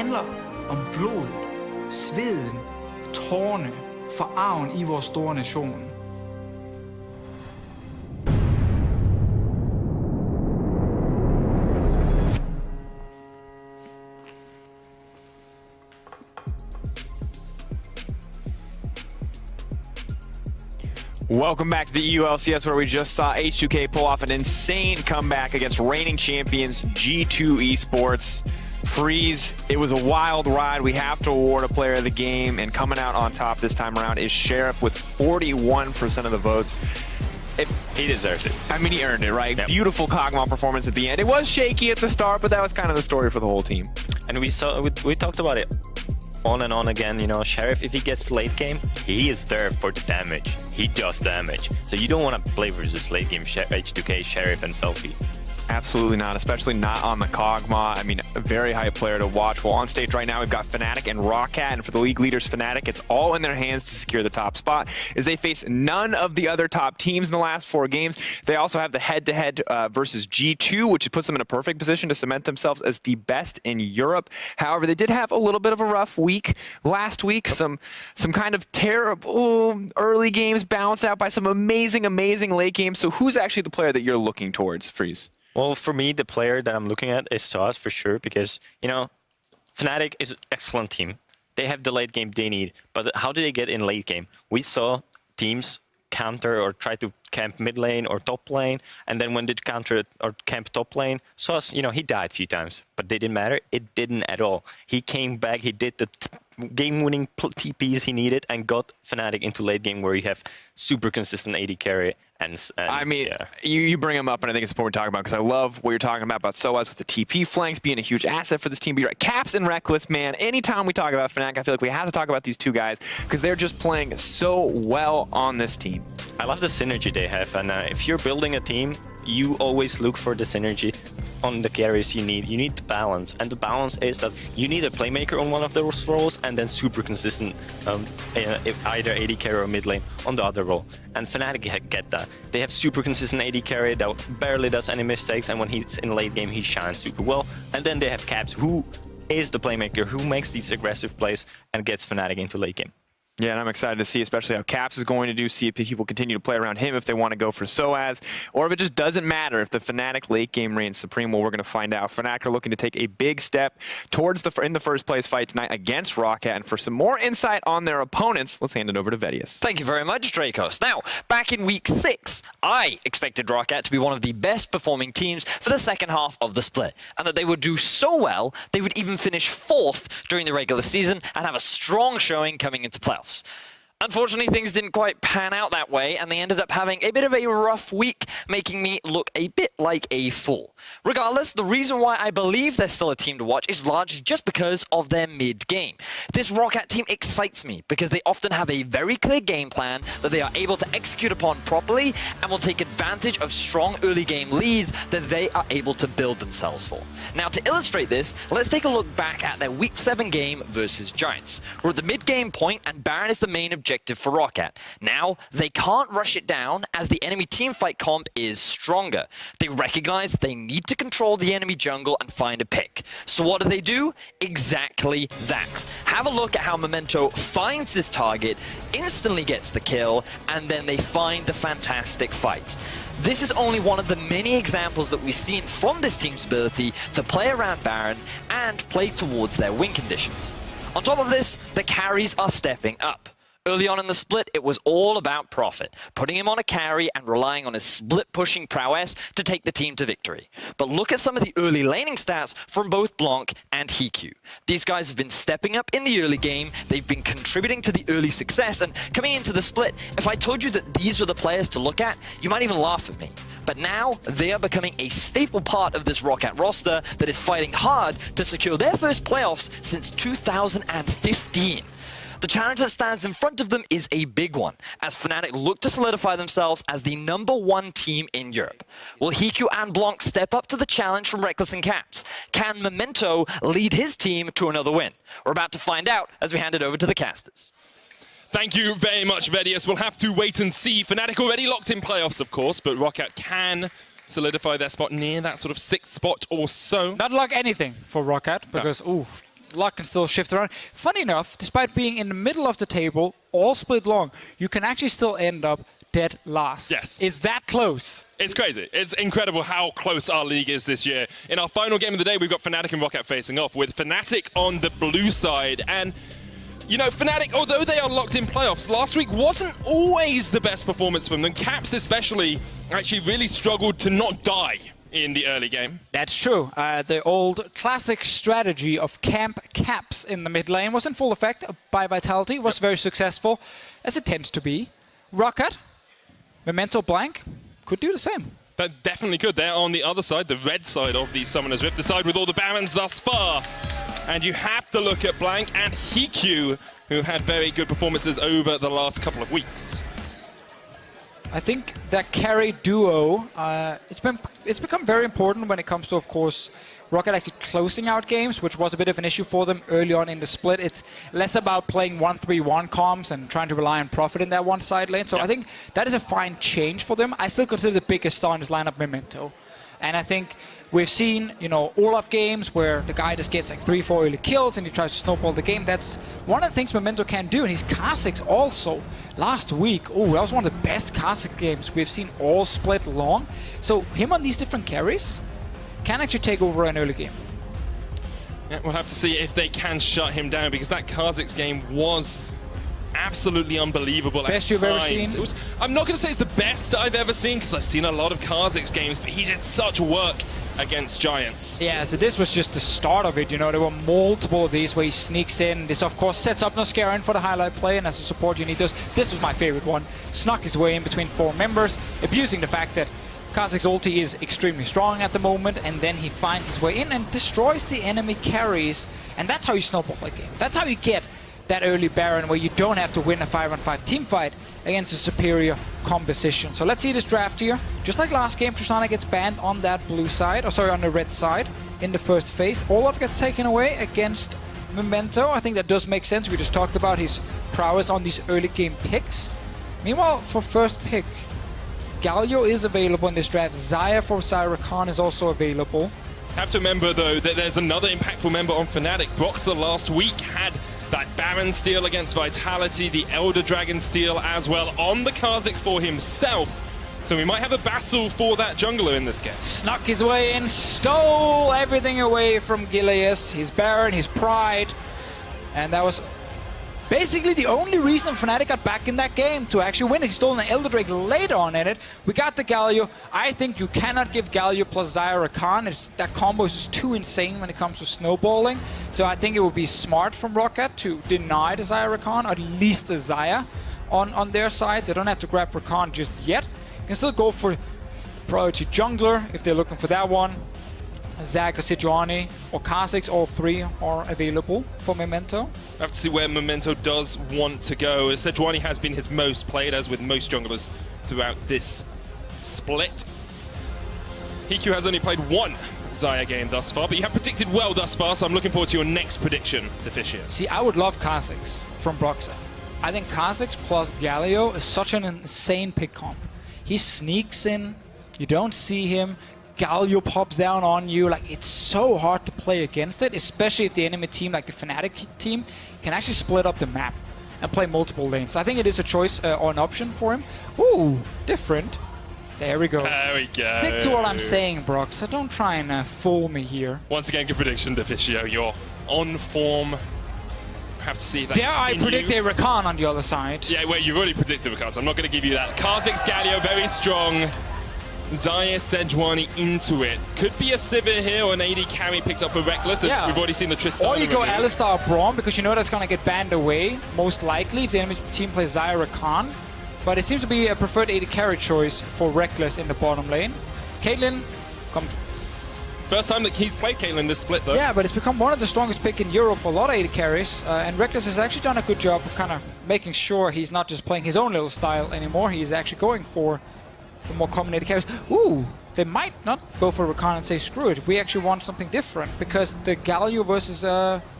handler om blodet, sveden, tårerne, forarven i vores store nation. Welcome back to the EU LCS, where we just saw H2K pull off an insane comeback against reigning champions G2 Esports. Freeze, it was a wild ride. We have to award a player of the game, and coming out on top this time around is Sheriff with 41% of the votes. He deserves it. I mean, he earned it, right? Yep. Beautiful Kog'Maw performance at the end. It was shaky at the start, but that was kind of the story for the whole team. And we talked about it on and on again. You know, Sheriff, if he gets late game, he is there for the damage. He does damage. So you don't want to play versus late game H2K, Sheriff, and Selfie. Absolutely not, especially not on the Kog'Maw. I mean, a very hype player to watch. Well, on stage right now, we've got Fnatic and Roccat, and for the league leaders, Fnatic, it's all in their hands to secure the top spot as they face none of the other top teams in the last 4 games. They also have the head-to-head versus G2, which puts them in a perfect position to cement themselves as the best in Europe. However, they did have a little bit of a rough week last week. Some kind of terrible early games balanced out by some amazing late games. So who's actually the player that you're looking towards, Freeze? Well, for me, the player that I'm looking at is Sauce for sure, because, you know, Fnatic is an excellent team. They have the late game they need, but how do they get in late game? We saw teams counter or try to camp mid lane or top lane, and then when they counter or camp top lane, Sauce, you know, he died a few times, but they didn't matter. It didn't at all. He came back, he did the game-winning TPs he needed, and got Fnatic into late game where you have super consistent AD carry. And I mean, yeah. you bring him up, and I think it's important to talk about, because I love what you're talking about Soaz with the TP flanks being a huge asset for this team. But you're right, Caps and Reckless, man, anytime we talk about Fnatic, I feel like we have to talk about these two guys, because they're just playing so well on this team. I love the synergy they have, and if you're building a team, you always look for the synergy on the carries you need. You need the balance, and the balance is that you need a playmaker on one of those roles and then super consistent either AD carry or mid lane on the other role. And Fnatic get that. They have super consistent AD carry that barely does any mistakes, and when he's in late game, he shines super well. And then they have Caps, who is the playmaker, who makes these aggressive plays and gets Fnatic into late game. Yeah, and I'm excited to see especially how Caps is going to do, see if people continue to play around him if they want to go for Soaz, or if it just doesn't matter if the Fnatic late game reigns supreme. Well, we're going to find out. Fnatic are looking to take a big step towards in the first place fight tonight against Roccat. And for some more insight on their opponents, let's hand it over to Vedius. Thank you very much, Dracos. Now, back in week 6, I expected Roccat to be one of the best performing teams for the second half of the split, and that they would do so well, they would even finish 4th during the regular season and have a strong showing coming into playoffs. Unfortunately, things didn't quite pan out that way, and they ended up having a bit of a rough week, making me look a bit like a fool. Regardless, the reason why I believe they're still a team to watch is largely just because of their mid-game. This Roccat team excites me because they often have a very clear game plan that they are able to execute upon properly and will take advantage of strong early game leads that they are able to build themselves for. Now, to illustrate this, let's take a look back at their week 7 game versus Giants. We're at the mid-game point, and Baron is the main objective for Roccat. Now, they can't rush it down as the enemy teamfight comp is stronger. They recognize that they need to control the enemy jungle and find a pick. So what do? Exactly that. Have a look at how Memento finds his target, instantly gets the kill, and then they find the fantastic fight. This is only one of the many examples that we've seen from this team's ability to play around Baron and play towards their win conditions. On top of this, the carries are stepping up. Early on in the split, it was all about Prophet, putting him on a carry and relying on his split-pushing prowess to take the team to victory. But look at some of the early laning stats from both Blanc and Hiku. These guys have been stepping up in the early game, they've been contributing to the early success, and coming into the split, if I told you that these were the players to look at, you might even laugh at me. But now, they are becoming a staple part of this Roccat roster that is fighting hard to secure their first playoffs since 2015. The challenge that stands in front of them is a big one, as Fnatic look to solidify themselves as the #1 team in Europe. Will Hiku and Blanc step up to the challenge from Reckless and Caps? Can Memento lead his team to another win? We're about to find out as we hand it over to the casters. Thank you very much, Vedius. We'll have to wait and see. Fnatic already locked in playoffs, of course, but Roccat can solidify their spot near that sort of 6th spot or so. Not like anything for Roccat, because, ooh, luck can still shift around. Funny enough, despite being in the middle of the table, all split long, you can actually still end up dead last. Yes. It's that close. It's crazy. It's incredible how close our league is this year. In our final game of the day, we've got Fnatic and Roccat facing off, with Fnatic on the blue side. And, you know, Fnatic, although they are locked in playoffs, last week wasn't always the best performance from them. Caps especially actually really struggled to not die in the early game. That's true. The old classic strategy of camp caps in the mid lane was in full effect by Vitality. It was very successful, as it tends to be. Roccat, Memento Blank, could do the same. That definitely could. They're on the other side, the red side of the Summoner's Rift, the side with all the Barons thus far. And you have to look at Blank and Hikyu, who have had very good performances over the last couple of weeks. I think that carry duo, it's become very important when it comes to, of course, Roccat actually closing out games, which was a bit of an issue for them early on in the split. It's less about playing 1-3-1 comms and trying to rely on Profit in that one side lane. So I think that is a fine change for them. I still consider the biggest star in this lineup Memento. And I think we've seen, you know, Olaf games where the guy just gets like 3-4 early kills and he tries to snowball the game. That's one of the things Memento can do. And his Kha'Zix also last week, that was one of the best Kha'Zix games we've seen all split long. So him on these different carries can actually take over an early game. Yeah, we'll have to see if they can shut him down, because that Kha'Zix game was absolutely unbelievable. Best you've ever seen? It was, I'm not going to say it's the best I've ever seen, because I've seen a lot of Kha'Zix games, but he did such work against Giants. Yeah, so this was just the start of it. You know, there were multiple of these where he sneaks in. This, of course, sets up Noskaren for the highlight play, and as a support, you need those. This was my favorite one. Snuck his way in between 4 members, abusing the fact that Kha'Zix ulti is extremely strong at the moment, and then he finds his way in and destroys the enemy carries. And that's how you snowball that game. That's how you get that early Baron where you don't have to win a 5-on-5 team fight against a superior composition. So let's see this draft here. Just like last game, Tristana gets banned on that blue side, on the red side in the first phase. Olaf gets taken away against Memento. I think that does make sense. We just talked about his prowess on these early game picks. Meanwhile, for first pick, Galio is available in this draft. Xayah for Zyra Khan is also available. Have to remember, though, that there's another impactful member on Fnatic. Broxah last week had that Baron steal against Vitality, the Elder Dragon steal as well on the Kha'Zix for himself. So we might have a battle for that jungler in this game. Snuck his way in, stole everything away from Gileas, his Baron, his pride. And that was basically the only reason Fnatic got back in that game to actually win it. He stole an Elder Drake later on in it. We got the Galio. I think you cannot give Galio plus Zyra Khan. That combo is just too insane when it comes to snowballing. So I think it would be smart from Roccat to deny the Zyra Khan, or at least the Xayah on their side. They don't have to grab Rakan just yet. You can still go for priority jungler if they're looking for that one. Zag or Sejuani or Kha'Zix, all 3 are available for Memento. I have to see where Memento does want to go. Sejuani has been his most played, as with most junglers throughout this split. Hikyu has only played 1 Xayah game thus far, but you have predicted well thus far, so I'm looking forward to your next prediction, Deficio. See, I would love Kha'Zix from Broxah. I think Kha'Zix plus Galio is such an insane pick comp. He sneaks in, you don't see him, Galio pops down on you. Like, it's so hard to play against it, especially if the enemy team, like the Fnatic team, can actually split up the map and play multiple lanes. So I think it is a choice or an option for him. Ooh, different. There we go. There we go. Stick to what I'm saying, Brock, so don't try and fool me here. Once again, good prediction, Deficio. You're on form. Have to see if that Dare I predict a Rakan on the other side? Yeah, well, you've already predicted Rakan, so I'm not going to give you that. Kha'Zix, Galio, very strong. Xayah, Sejuani into it. Could be a Sivir here or an AD carry picked up for Reckless. Yeah. We've already seen the Tristana. Or you go Alistar or Braum, because you know that's going to get banned away, most likely, if the enemy team plays Zyra Khan. But it seems to be a preferred AD carry choice for Reckless in the bottom lane. Caitlyn, come. First time that he's played Caitlyn this split, though. Yeah, but it's become one of the strongest pick in Europe for a lot of AD carries. And Reckless has actually done a good job of kind of making sure he's not just playing his own little style anymore. He's actually going for the more common AD carries. Ooh, they might not go for Rakan and say, screw it, we actually want something different, because the Galio versus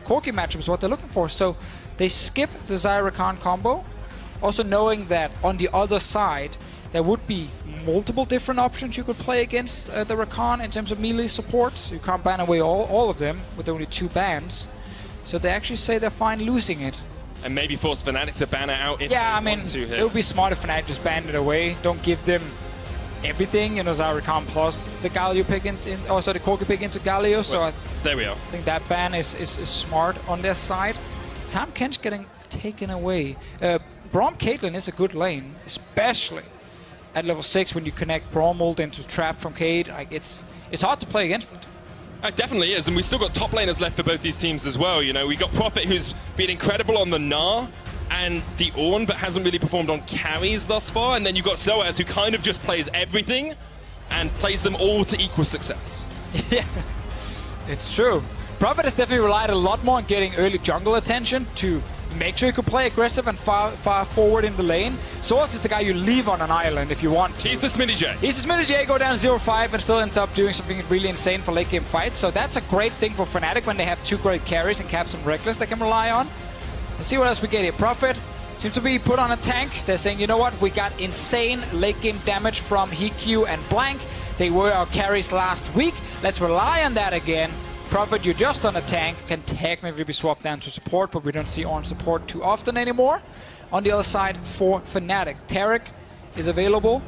Corki matchup is what they're looking for. So they skip the Zyra Khan combo, also knowing that on the other side, there would be multiple different options you could play against the Rakan in terms of melee support. You can't ban away all of them with only 2 bans. So they actually say they're fine losing it. And maybe force Fnatic to ban it out if Yeah, I they mean, want to here. it would be smart if Fnatic just banned it away. Don't give them everything, you know, Zarikon plus the Galio pick also the Corki pick into Galio. So Well, I there we are. think that ban is smart on their side. Tahm Kench getting taken away. Braum Caitlyn is a good lane, especially at level 6 when you connect Braum ult into trap from Cade. Like it's hard to play against it. It definitely is, and we've still got top laners left for both these teams as well. You know, we got Prophet, who's been incredible on the Gnar and the Ornn, but hasn't really performed on carries thus far. And then you've got Zoaz, who kind of just plays everything and plays them all to equal success. Yeah, it's true. Prophet has definitely relied a lot more on getting early jungle attention to make sure you can play aggressive and far forward in the lane. Source is the guy you leave on an island if you want to. He's the Smitty J. He's the Smitty J, go down 0-5 and still ends up doing something really insane for late game fights. So that's a great thing for Fnatic when they have two great carries and Caps and Reckless they can rely on. Let's see what else we get here. Prophet seems to be put on a tank. They're saying, you know what, we got insane late game damage from Hikyu and Blank. They were our carries last week. Let's rely on that again. Prophet, you're just on a tank, can technically be swapped down to support, but we don't see on support too often anymore. On the other side for Fnatic, Tarek is available.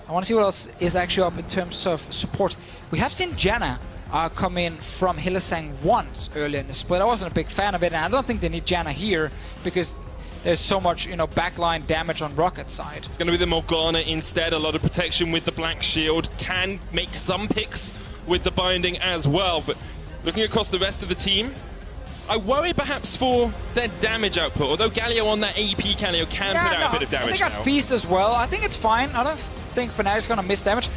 I want to see what else is actually up in terms of support. We have seen Janna come in from Hylissang once earlier in the split. I wasn't a big fan of it, and I don't think they need Janna here because there's so much, you know, backline damage on Rocket's side. It's going to be the Morgana instead. A lot of protection with the Black Shield. Can make some picks with the binding as well, but looking across the rest of the team, I worry perhaps for their damage output, although Galio on that AP Galio can put out a bit of damage they got now. Feast as well. I think it's fine. I don't think Fnatic's gonna miss damage.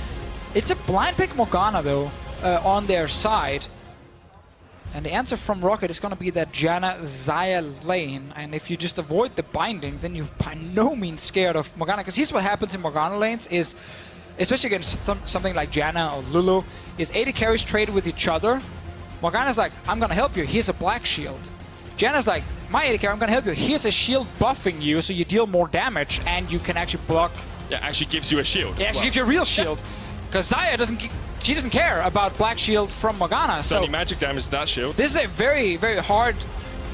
It's a blind pick Morgana though, on their side. And the answer from Rocket is gonna be that Janna Xayah lane, and if you just avoid the binding, then you're by no means scared of Morgana, because here's what happens in Morgana lanes is, especially against something like Janna or Lulu, is AD carries trade with each other. Morgana's like, I'm gonna help you, here's a black shield. Janna's like, my AD carry, I'm gonna help you, here's a shield buffing you so you deal more damage and you can actually block. Yeah, actually gives you a shield. It actually gives you a real shield. Because Xayah doesn't care about black shield from Morgana. It's so only magic damage to that shield. this is a very, very hard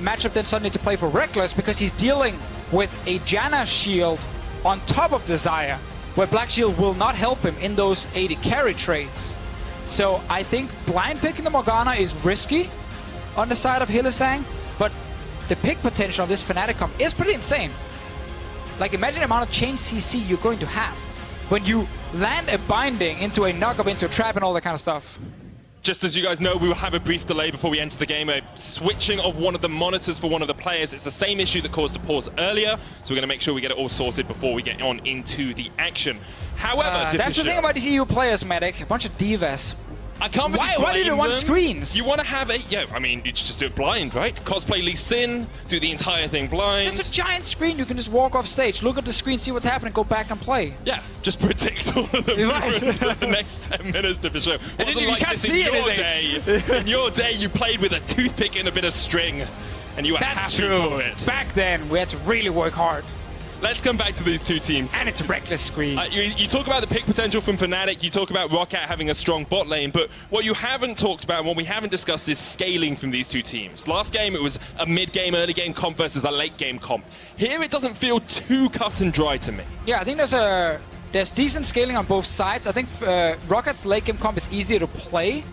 matchup then suddenly to play for Reckless because he's dealing with a Janna shield on top of the Xayah, where Black Shield will not help him in those AD carry trades. So I think blind picking the Morgana is risky on the side of Hylissang, but the pick potential of this Fnatic comp is pretty insane. Like, imagine the amount of chain CC you're going to have when you land a binding into a knock-up, into a trap, and all that kind of stuff. Just as you guys know, we will have a brief delay before we enter the game. A switching of one of the monitors for one of the players. It's the same issue that caused the pause earlier, so we're going to make sure we get it all sorted before we get on into the action. However, that's the thing about these EU players, Medic. A bunch of divas. I can't really Why do they want them. screens? You want to have a... Yeah, I mean, you just do it blind, right? Cosplay Lee Sin, do the entire thing blind. There's a giant screen. You can just walk off stage, look at the screen, see what's happening, go back and play. Yeah, just predict all of the movements for the next 10 minutes to for sure. And Wasn't you like can't this see in your anything. day. In your day, you played with a toothpick and a bit of string, and you were That's happy true. for it. Back then, we had to really work hard. Let's come back to these two teams. And it's a reckless screen. You talk about the pick potential from Fnatic, you talk about Roccat having a strong bot lane, but what you haven't talked about and what we haven't discussed is scaling from these two teams. Last game, it was a mid-game, early-game comp versus a late-game comp. Here, it doesn't feel too cut and dry to me. Yeah, I think there's decent scaling on both sides. I think Rocket's late game comp is easier to play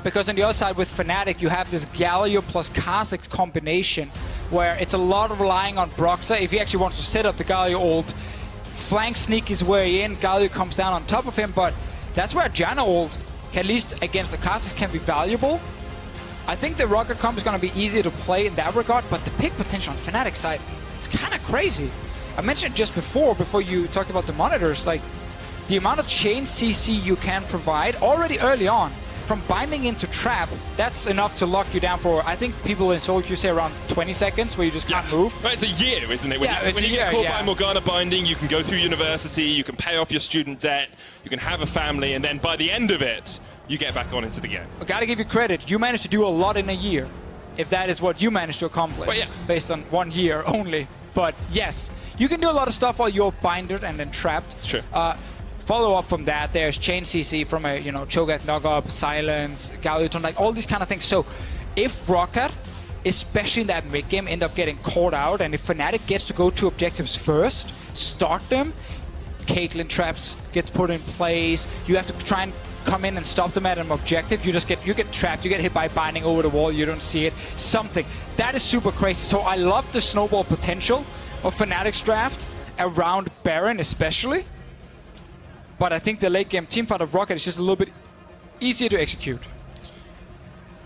because on the other side with Fnatic, you have this Galio plus Kha'Zix combination where it's a lot of relying on Broxah. If he actually wants to set up the Galio ult, flank sneak his way in, Galio comes down on top of him, but that's where Janna ult, at least against the Kha'Zix, can be valuable. I think the Rocket comp is going to be easier to play in that regard, but the pick potential on Fnatic side, it's kind of crazy. I mentioned just before you talked about the monitors, like the amount of chain CC you can provide already early on, from binding into trap, that's enough to lock you down for, I think people in solo queue say around 20 seconds where you just can't move. Right, it's a year, isn't it? When Yeah, you, it's when a you year, get caught yeah. by Morgana binding, you can go through university, you can pay off your student debt, you can have a family, and then by the end of it, you get back on into the game. I gotta give you credit, you managed to do a lot in a year, if that is what you managed to accomplish, Well, yeah. based on 1 year only. But yes, you can do a lot of stuff while you're binded and then trapped. It's true. Follow up from that, there's chain CC from a Cho'Gath knock-up, silence, Galio, like all these kind of things. So if Roccat especially in that mid game, end up getting caught out. And if Fnatic gets to go to objectives first, start them, Caitlyn traps gets put in place. You have to try and come in and stop them at an objective. You get trapped. You get hit by binding over the wall. You don't see it. Something that is super crazy. So I love the snowball potential of Fnatic's draft around Baron, especially. But I think the late game teamfight of Roccat is just a little bit easier to execute.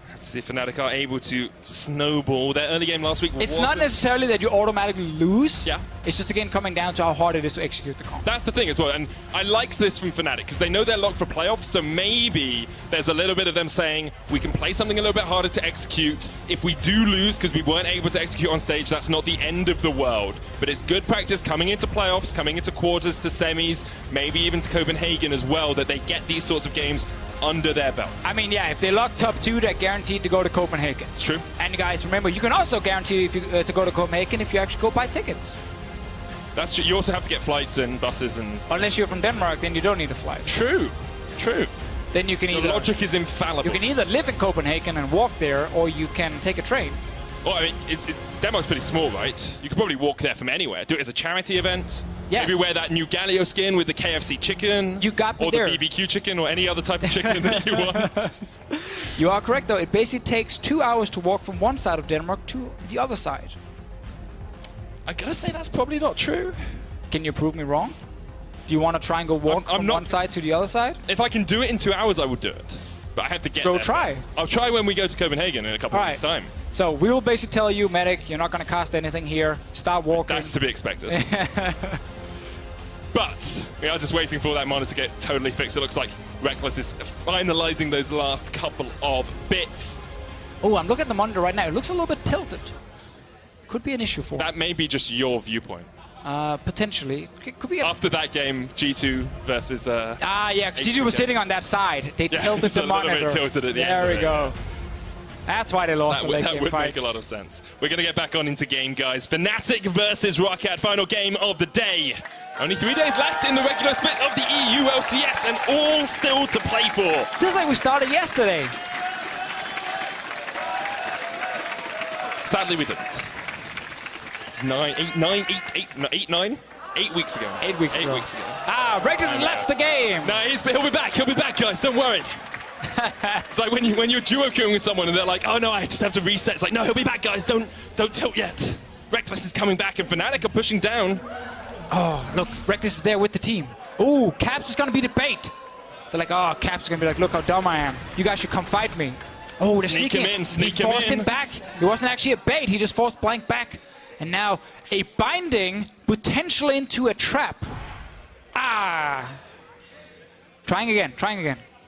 Let's see if Fnatic are able to snowball. Their early game last week It's not necessarily that you automatically lose. Yeah. It's just, again, coming down to how hard it is to execute the comp. That's the thing as well, and I liked this from Fnatic because they know they're locked for playoffs, so maybe there's a little bit of them saying we can play something a little bit harder to execute. If we do lose because we weren't able to execute on stage, that's not the end of the world. But it's good practice coming into playoffs, coming into quarters to semis, maybe even to Copenhagen as well, that they get these sorts of games under their belt. I mean, yeah, if they lock top 2, they're guaranteed to go to Copenhagen. It's true. And you guys, remember, you can also guarantee if you, to go to Copenhagen if you actually go buy tickets. That's true. You also have to get flights and buses and... Unless you're from Denmark, then you don't need a flight. True. True. Then you can The either... logic is infallible. You can either live in Copenhagen and walk there, or you can take a train. Well, I mean, Denmark's pretty small, right? You could probably walk there from anywhere. Do it as a charity event. Yes. Maybe wear that new Galio skin with the KFC chicken. You got me or there. the BBQ chicken or any other type of chicken that you want. You are correct, though. It basically takes 2 hours to walk from one side of Denmark to the other side. I gotta say that's probably not true. Can you prove me wrong? Do you want to try and go walk from one side to the other side? If I can do it in 2 hours, I would do it. But I have to get Go there try. first. I'll try when we go to Copenhagen in a couple of weeks' time. So we will basically tell you, Medic, you're not going to cost anything here. Start walking. That's to be expected. But we are just waiting for that monitor to get totally fixed. It looks like Reckless is finalizing those last couple of bits. Oh, I'm looking at the monitor right now. It looks a little bit tilted. Could be an issue for That may be just your viewpoint. potentially. It could be a... After that game, G2 versus... yeah, because G2 was sitting on that side. They tilted it's the a little monitor. bit tilted at the end. There we go. That's why they lost the late That game would fights. make a lot of sense. We're going to get back on into game, guys. Fnatic versus Roccat, final game of the day. Only 3 days left in the regular split of the EU LCS, and all still to play for. Feels like we started yesterday. Sadly, we didn't. It was 8 weeks ago. 8 weeks ago. 8 weeks ago. Reckless has left the game. No, he'll be back. He'll be back, guys. Don't worry. It's like when you're duo queuing with someone and they're like, oh no, I just have to reset. It's like, no, he'll be back, guys. Don't tilt yet. Reckless is coming back and Fnatic are pushing down. Oh, look, Reckless is there with the team. Ooh, Caps is going to be the bait. They're like, oh, Caps is going to be like, look how dumb I am. You guys should come fight me. Oh, they're Sneak sneaking him in, sneak He him forced in. him back. It wasn't actually a bait. He just forced Blank back. And now a binding potentially into a trap. Trying again.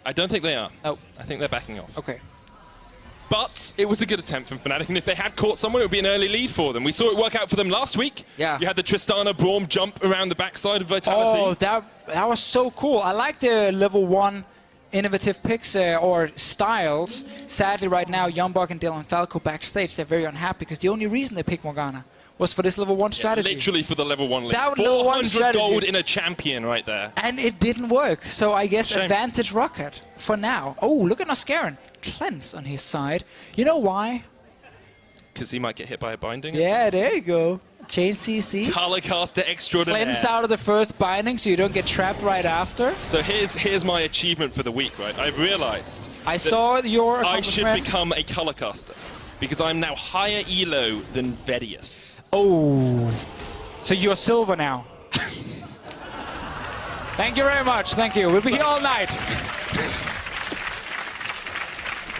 I don't think they are. Oh. I think they're backing off. Okay. But it was a good attempt from Fnatic, and if they had caught someone, it would be an early lead for them. We saw it work out for them last week. Yeah. You had the Tristana Braum jump around the backside of Vitality. Oh, that was so cool. I like the level 1 innovative picks or styles. Sadly, right now, Youngbuck and Dylan Falco backstage, they're very unhappy because the only reason they picked Morgana was for this level 1 strategy. Literally for the level 1 lead. That level 1 400 strategy. gold in a champion right there. And it didn't work. So I guess Shame. advantage Roccat for now. Oh, look at Noscarin. Cleanse on his side. You know why? Because he might get hit by a binding. Yeah, there you go. Chain CC. Colorcaster extraordinaire. Cleanse out of the first binding so you don't get trapped right after. So here's my achievement for the week, right? I've realized I saw your I should accomplishment. become a colorcaster because I'm now higher elo than Vedius. Oh. So you're silver now. Thank you very much. Thank you. We'll be here all night.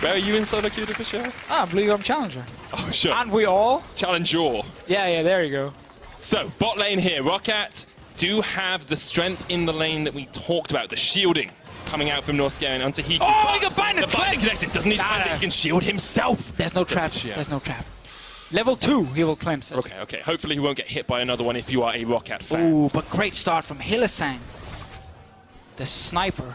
Where are you in solo queue for sure? I believe I'm challenger. Oh, sure. Aren't we all? Challenger. Yeah, there you go. So, bot lane here. Roccat do have the strength in the lane that we talked about. The shielding coming out from Noscarin onto Hiku. Oh, he got binded. The binding connected. Doesn't need to bind it. He can shield himself. There's no trap. Yeah. There's no trap. Level 2, he will cleanse it. Okay. Hopefully he won't get hit by another one if you are a Roccat fan. Ooh, but great start from Hylissang. The sniper.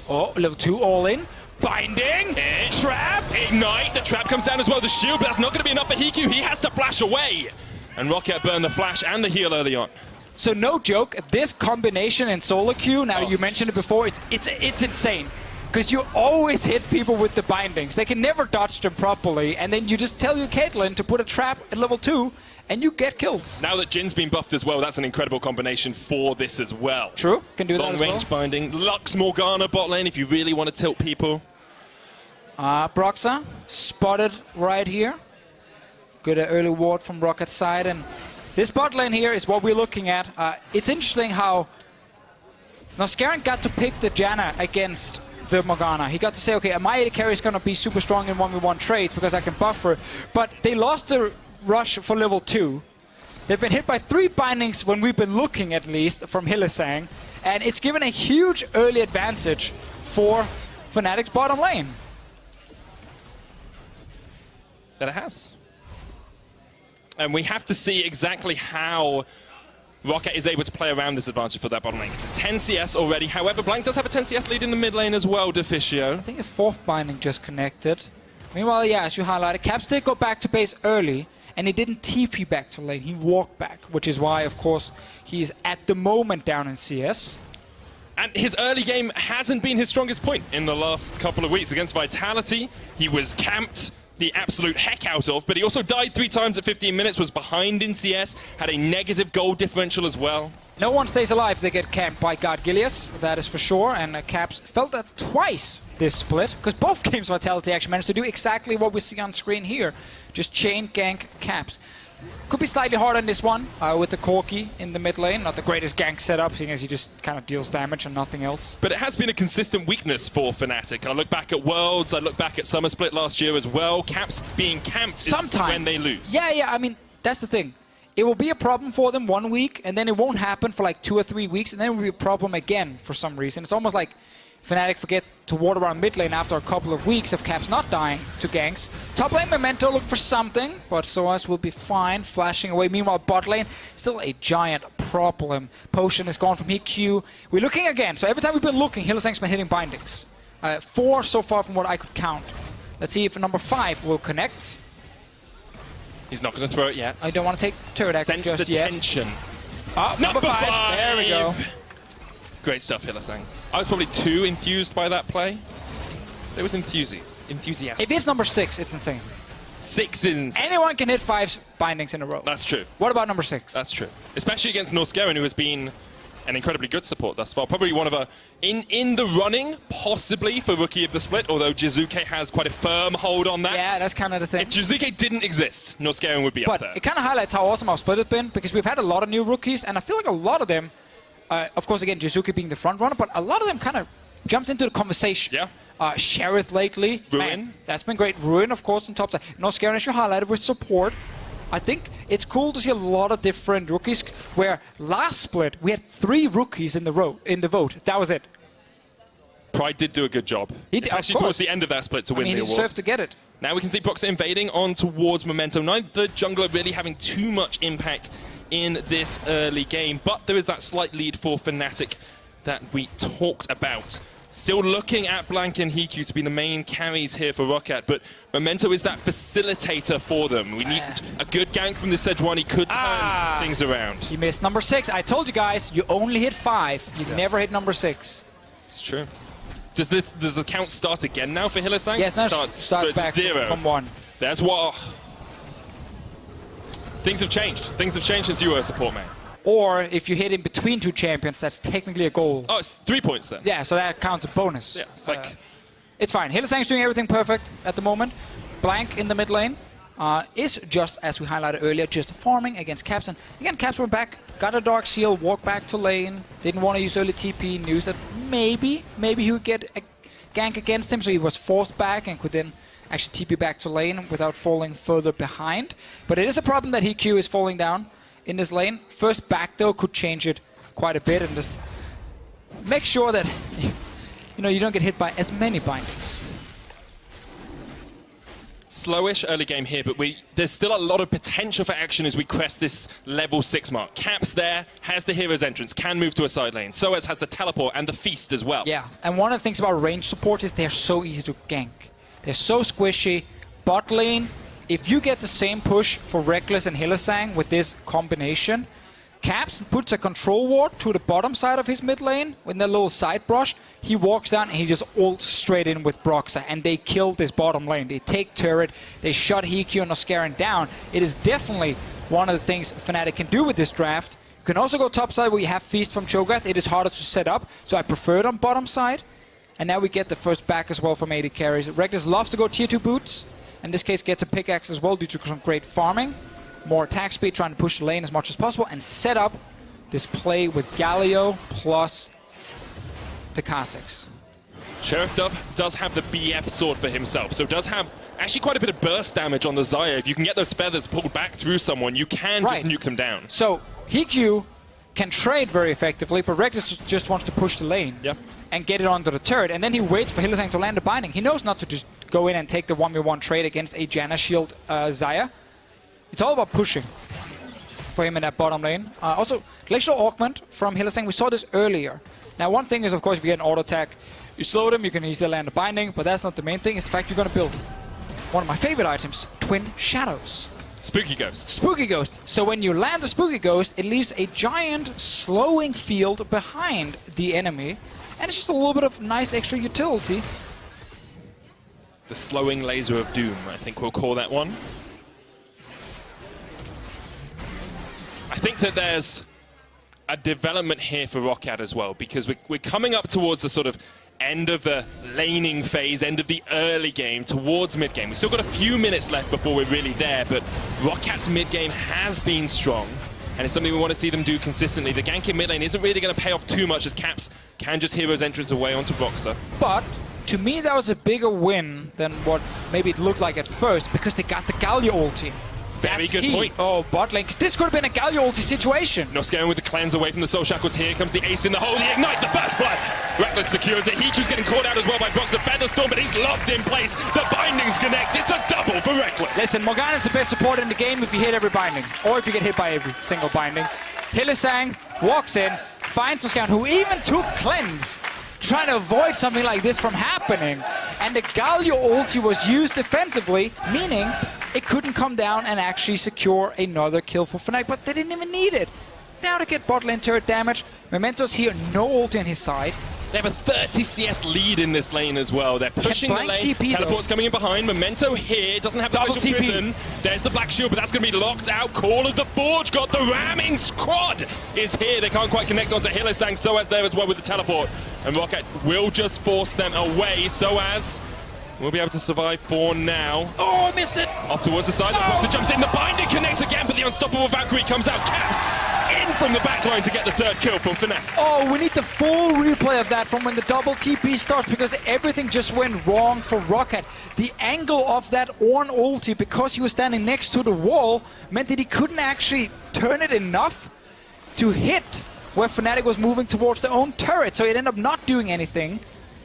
Oh, level 2 all in. Binding. Trap. Ignite. The trap comes down as well. The shield, but that's not going to be enough for Hiku. He has to flash away. And Roccat burned the flash and the heal early on. So no joke, this combination in solo queue, now you mentioned it before, it's insane. Because you always hit people with the bindings. They can never dodge them properly, and then you just tell your Caitlyn to put a trap at level 2, and you get kills. Now that Jin's been buffed as well, that's an incredible combination for this as well. True, can do that as well. Long range binding. Lux Morgana bot lane if you really want to tilt people. Broxa spotted right here. Good early ward from Rockat's side, and this bot lane here is what we're looking at. It's interesting how Noscarin got to pick the Janna against the Morgana. He got to say, okay, my AD carry is going to be super strong in 1v1 trades because I can buffer. But they lost the rush for level 2. They've been hit by 3 bindings when we've been looking, at least, from Hylissang. And it's given a huge early advantage for Fnatic's bottom lane. That it has. And we have to see exactly how Roccat is able to play around this advantage for that bottom lane. It's 10 CS already. However, Blank does have a 10 CS lead in the mid lane as well, Deficio. I think a 4th binding just connected. Meanwhile, yeah, as you highlighted, Caps did go back to base early, and he didn't TP back to lane. He walked back, which is why, of course, he's at the moment down in CS. And his early game hasn't been his strongest point in the last couple of weeks. Against Vitality, he was camped the absolute heck out of, but he also died 3 times at 15 minutes, was behind in CS, had a negative goal differential as well. No one stays alive if they get camped by Gilius, that is for sure, and Caps felt that twice this split, because both games Vitality actually managed to do exactly what we see on screen here, just chain gank Caps. Could be slightly hard on this one, with the Corki in the mid lane. Not the greatest gank setup, seeing as he just kind of deals damage and nothing else. But it has been a consistent weakness for Fnatic. I look back at Worlds, I look back at Summer Split last year as well. Caps being camped is when they lose. Yeah, I mean, that's the thing. It will be a problem for them 1 week, and then it won't happen for like 2 or 3 weeks, and then it will be a problem again for some reason. It's almost like Fnatic forget to ward around mid lane after a couple of weeks of Caps not dying to ganks. Top lane Memento look for something, but Soaz will be fine, flashing away. Meanwhile, bot lane, still a giant problem. Potion is gone from EQ. We're looking again, so every time we've been looking, Hylissang's been hitting bindings. 4 so far from what I could count. Let's see if number 5 will connect. He's not going to throw it yet. I don't want to take turret action just the yet. tension. Number 5. There we go. Great stuff, Hylissang. I was probably too enthused by that play. It was enthusiastic. If it's number 6, it's insane. 6 ins. Anyone can hit 5 bindings in a row. That's true. What about number 6? That's true. Especially against Noscarin, who has been an incredibly good support thus far. Probably one of a in the running, possibly for Rookie of the Split, although Jizuke has quite a firm hold on that. Yeah, that's kind of the thing. If Jizuke didn't exist, Noscarin would be up there. But it kind of highlights how awesome our split has been, because we've had a lot of new rookies, and I feel like a lot of them, of course, again, Jizuke being the front runner, but a lot of them kind of jumps into the conversation. Yeah. Shareth lately. Ruin. Man, that's been great. Ruin, of course, on top side. Noscarin, as you highlighted, with support. I think it's cool to see a lot of different rookies, where last split, we had 3 rookies in the vote. That was it. Pride did do a good job, especially towards the end of that split to win the award. He deserved to get it. Now we can see Broxa invading on towards Memento. Neither jungler really having too much impact in this early game, but there is that slight lead for Fnatic that we talked about. Still looking at Blank and Hiku to be the main carries here for Roccat, but Memento is that facilitator for them. We need a good gank from this Sejuani. He could turn things around. He missed number 6. I told you guys, you only hit 5. You never hit number 6. It's true. Does the count start again now for Hylissang? Yes, no, start back 0 from 1. That's what... Things have changed. Things have changed since you were a support man. Or if you hit in between 2 champions, that's technically a goal. Oh, it's 3 points then. Yeah, so that counts a bonus. Yeah, it's like... It's fine. Hylissang's doing everything perfect at the moment. Blank in the mid lane is just, as we highlighted earlier, just farming against Caps. And again, Caps went back, got a Dark Seal, walked back to lane, didn't want to use early TP, knew that maybe he would get a gank against him, so he was forced back and could then actually TP back to lane without falling further behind. But it is a problem that EQ is falling down in this lane. First back, though, could change it quite a bit, and just make sure that you don't get hit by as many bindings. Slowish early game here, but there's still a lot of potential for action as we crest this level 6 mark. Caps there, has the hero's entrance, can move to a side lane. Soaz has the teleport and the feast as well. Yeah, and one of the things about range support is they're so easy to gank. They're so squishy. Bot lane, if you get the same push for Reckless and Hylissang with this combination, Caps puts a control ward to the bottom side of his mid lane with the little side brush. He walks down and he just ults straight in with Broxah, and they kill this bottom lane. They take turret, they shut Hikyu and Oscarin down. It is definitely one of the things Fnatic can do with this draft. You can also go top side where you have Feast from Cho'Gath. It is harder to set up, so I prefer it on bottom side. And now we get the first back as well from AD carries. Reckless loves to go tier 2 boots. In this case, gets a pickaxe as well due to some great farming. More attack speed, trying to push the lane as much as possible and set up this play with Galio plus the Kha'Zix. Sheriff does have the BF sword for himself, so does have actually quite a bit of burst damage on the Xayah. If you can get those feathers pulled back through someone, you can just nuke them down. So Hikyu can trade very effectively, but Reckless just wants to push the lane and get it onto the turret, and then he waits for Hylissang to land the binding. He knows not to just go in and take the 1v1 trade against a Janna shield Xayah. It's all about pushing for him in that bottom lane. Also, Glacial Augment from Hylissang, we saw this earlier. Now, one thing is, of course, if you get an auto attack, you slow them, you can easily land a binding, but that's not the main thing. It's the fact you're going to build one of my favorite items, Twin Shadows. Spooky Ghost. Spooky Ghost. So when you land the Spooky Ghost, it leaves a giant slowing field behind the enemy, and it's just a little bit of nice extra utility. The slowing laser of doom, I think we'll call that one. I think that there's a development here for Roccat as well, because we're coming up towards the sort of end of the laning phase, end of the early game, towards mid-game. We've still got a few minutes left before we're really there, but Rockat's mid-game has been strong, and it's something we want to see them do consistently. The gank in mid-lane isn't really going to pay off too much, as Caps can just hero's entrance away onto Broxah. But to me, that was a bigger win than what maybe it looked like at first, because they got the Galio ulti. Very That's good key. point. Oh, bot lane. This could have been a Galio ulti situation. Noskaran with the cleanse away from the Soul Shackles. Here comes the ace in the hole. The ignite, the first blood. Reckless secures it. Hiku's getting caught out as well by Broxah. Featherstorm, but he's locked in place. The bindings connect. It's a double for Reckless. Listen, Morgana's the best support in the game if you hit every binding, or if you get hit by every single binding. Hylissang walks in, finds Noskaran, who even took cleanse, trying to avoid something like this from happening. And the Galio ulti was used defensively, meaning it couldn't come down and actually secure another kill for Fnatic, but they didn't even need it. Now to get bot lane turret damage. Mementos here, no ulti on his side. They have a 30 CS lead in this lane as well. They're pushing the lane. TP, Teleport's coming in behind. Memento here. Doesn't have the Double Vision TP. Prison. There's the Black Shield, but that's going to be locked out. Call of the Forge got the ramming. Squad is here. They can't quite connect onto Hylissang. Soaz there as well with the teleport. And Roccat will just force them away. Soaz will be able to survive for now. Oh, missed it! Off towards the side. The jumps in. The Binder connects again, but the unstoppable Valkyrie comes out. Caps in from the back line to get the third kill from Fnatic. Oh, we need the full replay of that from when the double TP starts, because everything just went wrong for Roccat. The angle of that Ornn ulti, because he was standing next to the wall, meant that he couldn't actually turn it enough to hit where Fnatic was moving towards their own turret, so he ended up not doing anything.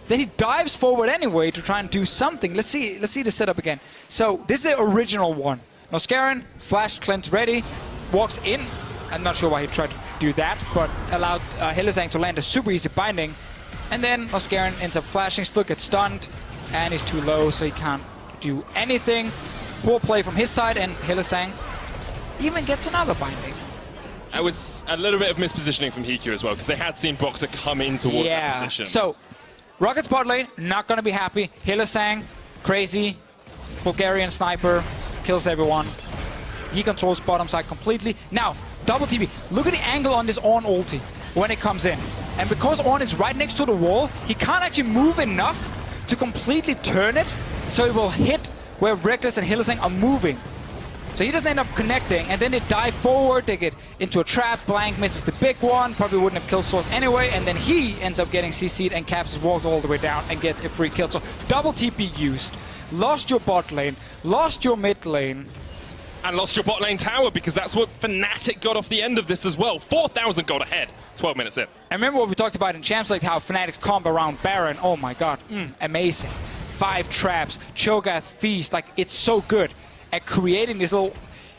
Then he dives forward anyway to try and do something. Let's see the setup again. So this is the original one. Noskaran, flash cleanse ready, walks in. I'm not sure why he tried to do that, but allowed Hylissang to land a super easy binding. And then Noskaran ends up flashing, still gets stunned, and he's too low, so he can't do anything. Poor play from his side, and Hylissang even gets another binding. That was a little bit of mispositioning from Hikyu as well, because they had seen Broxah come in towards that position. So Rocket's bot lane, not going to be happy. Hylissang, crazy, Bulgarian sniper, kills everyone. He controls bottom side completely. Now, double TP. Look at the angle on this Ornn ulti when it comes in. And because Ornn is right next to the wall, he can't actually move enough to completely turn it, so it will hit where Reckless and Hylissang are moving. So he doesn't end up connecting, and then they dive forward, they get into a trap, Blank misses the big one, probably wouldn't have killed Source anyway, and then he ends up getting CC'd, and Caps walked all the way down and gets a free kill. So double TP used, lost your bot lane, lost your mid lane. And lost your bot lane tower, because that's what Fnatic got off the end of this as well. 4,000 gold ahead, 12 minutes in. And remember what we talked about in Champs League, how Fnatic's combo around Baron, oh my god, amazing. 5 traps, Cho'Gath Feast, like it's so good at creating this little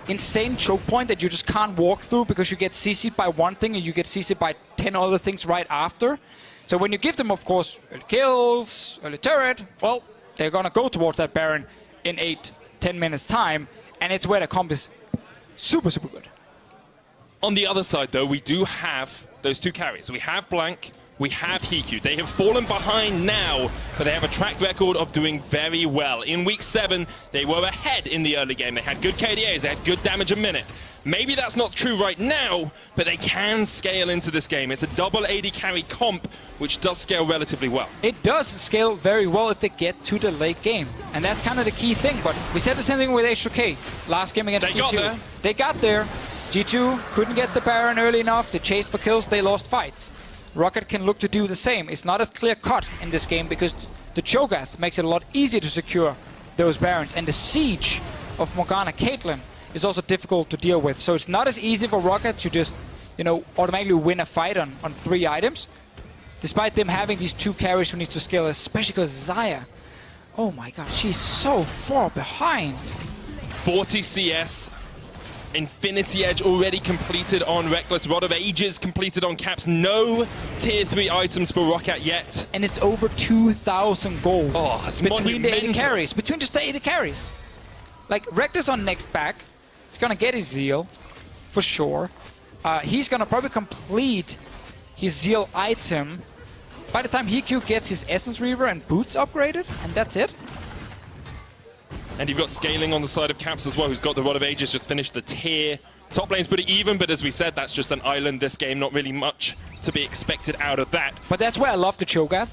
insane choke point that you just can't walk through because you get CC'd by one thing and you get CC'd by 10 other things right after. So when you give them, of course, early kills, early turret, well, they're gonna go towards that Baron in 8-10 minutes time, and it's where the comp is super, super good. On the other side, though, we do have those two carries. We have Blank, we have Hiku. They have fallen behind now, but they have a track record of doing very well. In Week 7, they were ahead in the early game. They had good KDAs, they had good damage a minute. Maybe that's not true right now, but they can scale into this game. It's a double AD carry comp, which does scale relatively well. It does scale very well if they get to the late game. And that's kind of the key thing. But we said the same thing with H2K. Last game against G2. They got there. G2 couldn't get the Baron early enough. They chased for kills, they lost fights. Roccat can look to do the same. It's not as clear-cut in this game because the Cho'Gath makes it a lot easier to secure those Barons. And the siege of Morgana Caitlyn is also difficult to deal with. So it's not as easy for Roccat to just, automatically win a fight on 3 items. Despite them having these 2 carries who need to scale, especially because Xayah, oh my god, she's so far behind. 40 CS. Infinity Edge already completed on Reckless. Rod of Ages completed on Caps. No tier 3 items for Roccat yet. And it's over 2,000 gold it's between the 80 monumental. carries. Between just the 80 carries. Like, Reckless on next back. He's going to get his Zeal, for sure. He's going to probably complete his Zeal item by the time Hiku gets his Essence Reaver and Boots upgraded. And that's it. And you've got Scaling on the side of Caps as well, who's got the Rod of Ages, just finished the tier. Top lane's pretty even, but as we said, that's just an island this game. Not really much to be expected out of that. But that's why I love the Cho'Gath,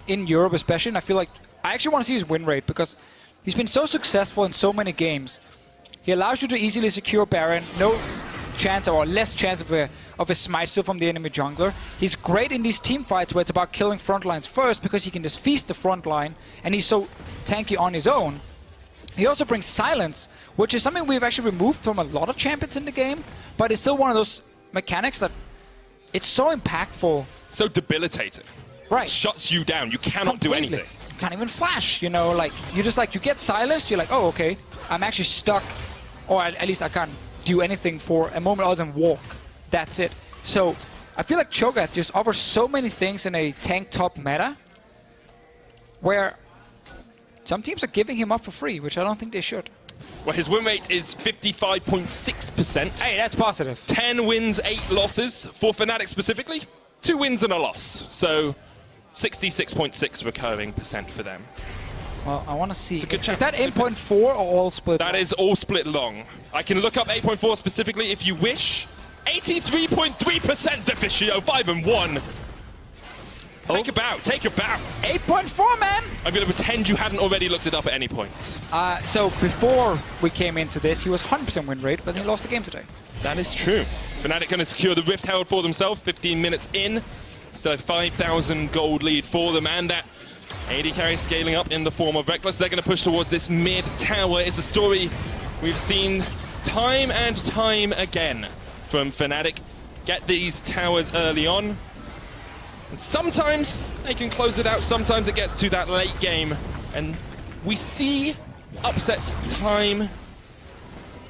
in Europe especially. And I feel like I actually want to see his win rate because he's been so successful in so many games. He allows you to easily secure Baron. No chance or less chance of a smite steal from the enemy jungler. He's great in these team fights where it's about killing front lines first because he can just feast the front line and he's so tanky on his own. He also brings silence, which is something we've actually removed from a lot of champions in the game, but it's still one of those mechanics that it's so impactful. So debilitating. Right. It shuts you down. You cannot do anything. You can't even flash, you get silenced, you're like, oh, okay, I'm actually stuck, or at least I can't do anything for a moment other than walk. That's it. So I feel like Cho'Gath just offers so many things in a tank top meta where some teams are giving him up for free, which I don't think they should. Well, his win rate is 55.6%. Hey, that's positive. 10 wins, 8 losses. For Fnatic specifically, 2 wins and a loss. So 66.6 recurring percent for them. Well, I want to see. It's a good Is that 8.4 or all split? That is all split long. I can look up 8.4 specifically if you wish. 83.3% Deficio, 5-1. Take a bow, take a bow. 8.4, man! I'm going to pretend you hadn't already looked it up at any point. So before we came into this, he was 100% win rate, but he lost the game today. That is true. Fnatic going to secure the Rift Herald for themselves, 15 minutes in. So 5,000 gold lead for them, and that AD carry scaling up in the form of Reckless. They're going to push towards this mid tower. It's a story we've seen time and time again from Fnatic. Get these towers early on. And sometimes they can close it out, sometimes it gets to that late game. And we see upsets time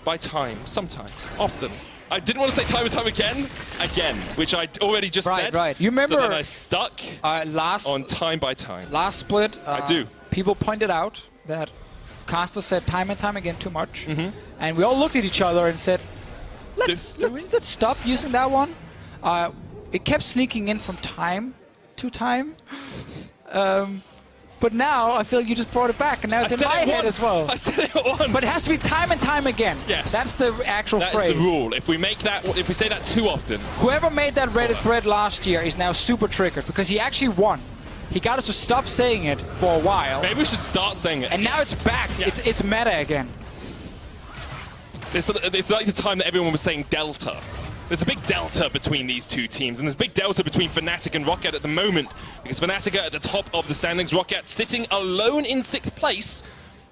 by time, sometimes, often. I didn't want to say time and time again, which I already just said. Right. You remember so then I stuck last on time by time. Last split, I do. People pointed out that Caster said time and time again too much. And we all looked at each other and said, let's stop using that one. It kept sneaking in from time to time. But now I feel like you just brought it back, and now it's in my head as well. I said it once. But it has to be time and time again. Yes. That's the actual phrase. That's the rule. If we say that too often. Whoever made that Reddit thread last year is now super triggered because he actually won. He got us to stop saying it for a while. Maybe we should start saying it. And now it's back. Yeah. It's meta again. It's like the time that everyone was saying Delta. There's a big delta between these two teams, and there's a big delta between Fnatic and Roccat at the moment, because Fnatic are at the top of the standings, Roccat sitting alone in 6th place.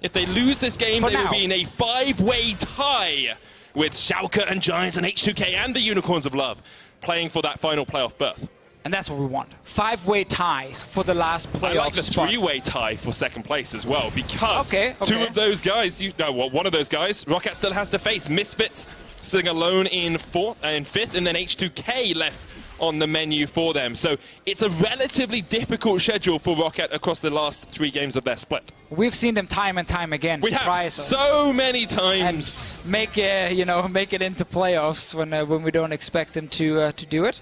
If they lose this game, they will be in a 5-way tie with Schalke and Giants and H2K and the Unicorns of Love playing for that final playoff berth. And that's what we want. 5-way ties for the last playoff I like the spot. 3-way tie for 2nd place as well, because okay. two of those guys, one of those guys, Roccat still has to face Misfits, sitting alone in 5th, and then H2K left on the menu for them. So it's a relatively difficult schedule for Roccat across the last 3 games of their split. We've seen them time and time again We have surprise us so many and times. make make it into playoffs when we don't expect them to do it.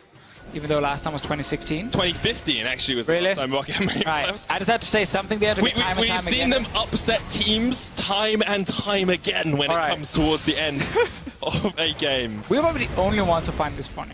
Even though last time was 2016. 2015 actually was Really? the last time Roccat made Right. playoffs. I just had to say something there to We've seen them upset teams time and time again when it comes towards the end of a game. We're probably the only ones who find this funny.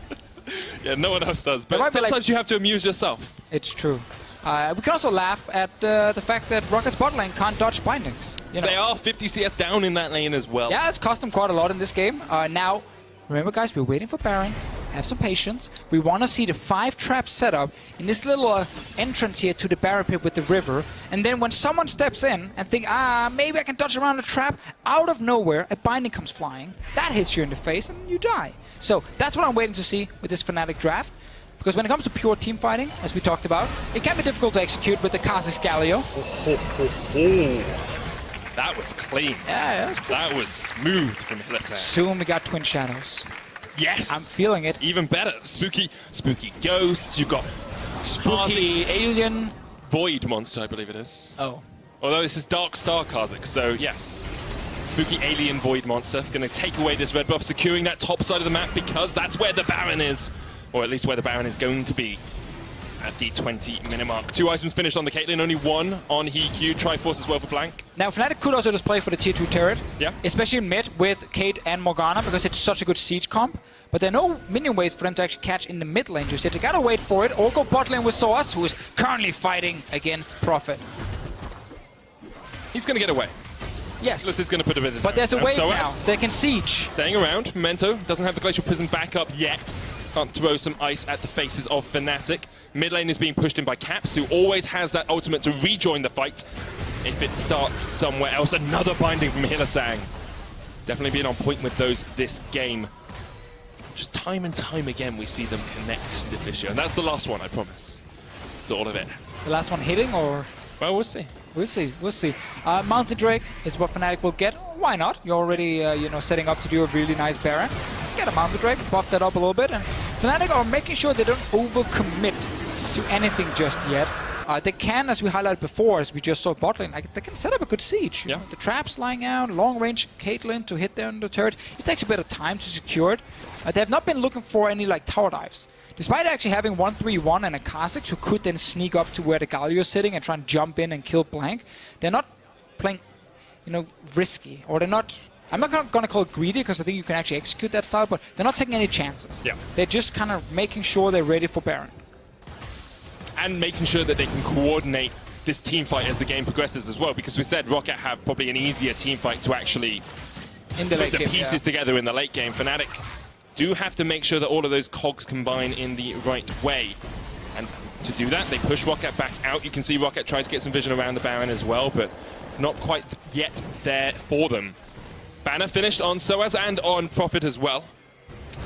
Yeah, no one else does. There might But be, like- sometimes you have to amuse yourself. It's true. We can also laugh at the fact that Rocket's bot lane can't dodge bindings. You know? They are 50 CS down in that lane as well. Yeah, it's cost them quite a lot in this game. Now, remember guys, we're waiting for Baron. Have some patience. We want to see the 5 traps set up in this little entrance here to the Baron pit with the river. And then when someone steps in and think, maybe I can dodge around the trap, out of nowhere, a binding comes flying. That hits you in the face and you die. So that's what I'm waiting to see with this Fnatic draft. Because when it comes to pure team fighting, as we talked about, it can be difficult to execute with the Kha'Zix Galio. That was clean. Yeah, That was smooth from Hillisang. soon we got Twin Shadows. Yes. I'm feeling it. Even better. Spooky ghosts. You've got Spooky Kha'Zix alien. Void monster, I believe it is. Oh. Although this is Dark Star Kha'Zix, so yes. Spooky alien void monster. Going to take away this red buff, securing that top side of the map because that's where the Baron is. Or at least where the Baron is going to be at the 20-minute mark. 2 items finished on the Caitlyn, only 1 on HeQ. Triforce as well for Blank. Now, Fnatic could also just play for the tier 2 turret. Yeah. Especially in mid with Kate and Morgana because it's such a good siege comp. But there are no minion ways for them to actually catch in the mid lane just yet. They gotta wait for it or go bot lane with Soaz, who is currently fighting against Prophet. He's going to get away. Yes. This is going to put a bit of But there's a wave SOS. now. They can siege. Staying around. Memento doesn't have the Glacial Prison back up yet. Can't throw some ice at the faces of Fnatic. Mid lane is being pushed in by Caps, who always has that ultimate to rejoin the fight if it starts somewhere else. Another binding from Hillisang. Definitely being on point with those this game. Just time and time again we see them connect to Fisher. And that's the last one, I promise. It's all of it. The last one hitting or... Well, we'll see. We'll see, we'll see. Mounted Drake is what Fnatic will get. Why not? You're already, setting up to do a really nice Baron. Get a Mounted Drake, buff that up a little bit, and Fnatic are making sure they don't overcommit to anything just yet. They can, as we highlighted before, as we just saw bot lane, they can set up a good siege. Yeah. The traps lying out, long range Caitlyn to hit down the turret. It takes a bit of time to secure it. They have not been looking for any tower dives. Despite actually having 1-3-1 and a Kha'Zix who could then sneak up to where the Galio is sitting and try and jump in and kill Blank, they're not playing, risky. Or they're not... I'm not going to call it greedy because I think you can actually execute that style, but they're not taking any chances. Yeah. They're just kind of making sure they're ready for Baron. And making sure that they can coordinate this team fight as the game progresses as well, because we said Roccat have probably an easier team fight to actually In the put late the game, pieces together in the late game. Fnatic do have to make sure that all of those cogs combine in the right way. And to do that, they push Roccat back out. You can see Roccat tries to get some vision around the Baron as well, but it's not quite yet there for them. Banner finished on Soaz and on Prophet as well.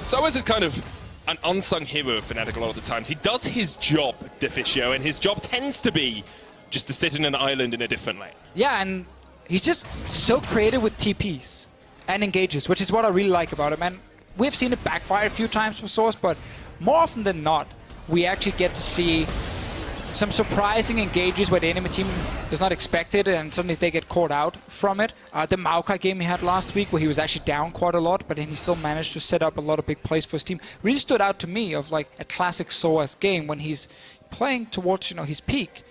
Soaz is kind of an unsung hero of Fnatic a lot of the times. He does his job, Deficio, and his job tends to be just to sit in an island in a different lane. Yeah, and he's just so creative with TPs and engages, which is what I really like about him. And we've seen it backfire a few times for Source, but more often than not, we actually get to see some surprising engages where the enemy team does not expect it and suddenly they get caught out from it. The Maokai game he had last week where he was actually down quite a lot, but then he still managed to set up a lot of big plays for his team. Really stood out to me of a classic Soaz game when he's playing towards his peak.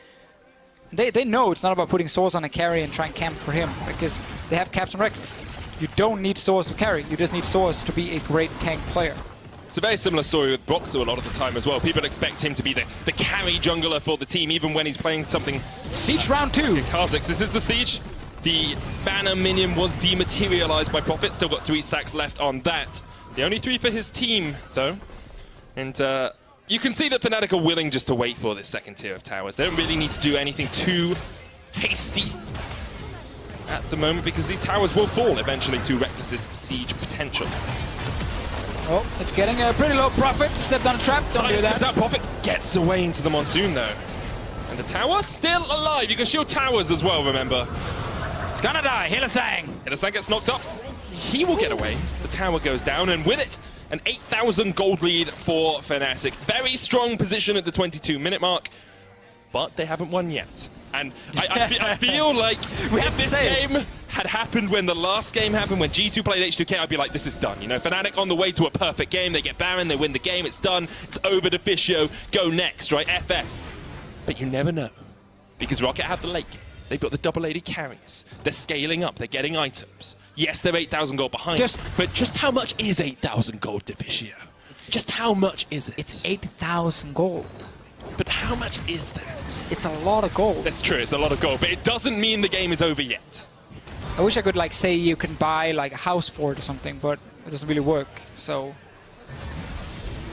They know it's not about putting Soaz on a carry and trying to camp for him because they have Caps and Reckless. You don't need Soaz to carry, you just need Soaz to be a great tank player. It's a very similar story with Broxu a lot of the time as well. People expect him to be the carry jungler for the team, even when he's playing something... Siege round 2. Kha'Zix, this is the siege. The banner minion was dematerialized by Prophet. Still got 3 sacks left on that. The only 3 for his team, though. And you can see that Fnatic are willing just to wait for this second tier of towers. They don't really need to do anything too hasty at the moment, because these towers will fall eventually to Reckless's siege potential. Oh, it's getting a pretty low profit. Stepped on a trap. Don't do that. Prophet gets away into the monsoon, though. And the tower still alive. You can shield towers as well, remember. It's gonna die. Hillisang. Hillisang gets knocked up. He will get away. The tower goes down, and with it, An 8,000 gold lead for Fnatic. Very strong position at the 22-minute mark, but they haven't won yet. And I feel like if this game had happened when the last game happened, when G2 played H2K, I'd be like, this is done. You know, Fnatic on the way to a perfect game. They get Baron, they win the game, it's done. It's over to Fisio, go next, right? FF. But you never know, because Roccat have the late game. They've got the double AD carries. They're scaling up, they're getting items. Yes, they're 8,000 gold behind, but just how much is 8,000 gold to Fisio? Just how much is it? It's 8,000 gold. But how much is that? It's a lot of gold. That's true, it's a lot of gold, but it doesn't mean the game is over yet. I wish I could like say you can buy like a house for it or something, but it doesn't really work. So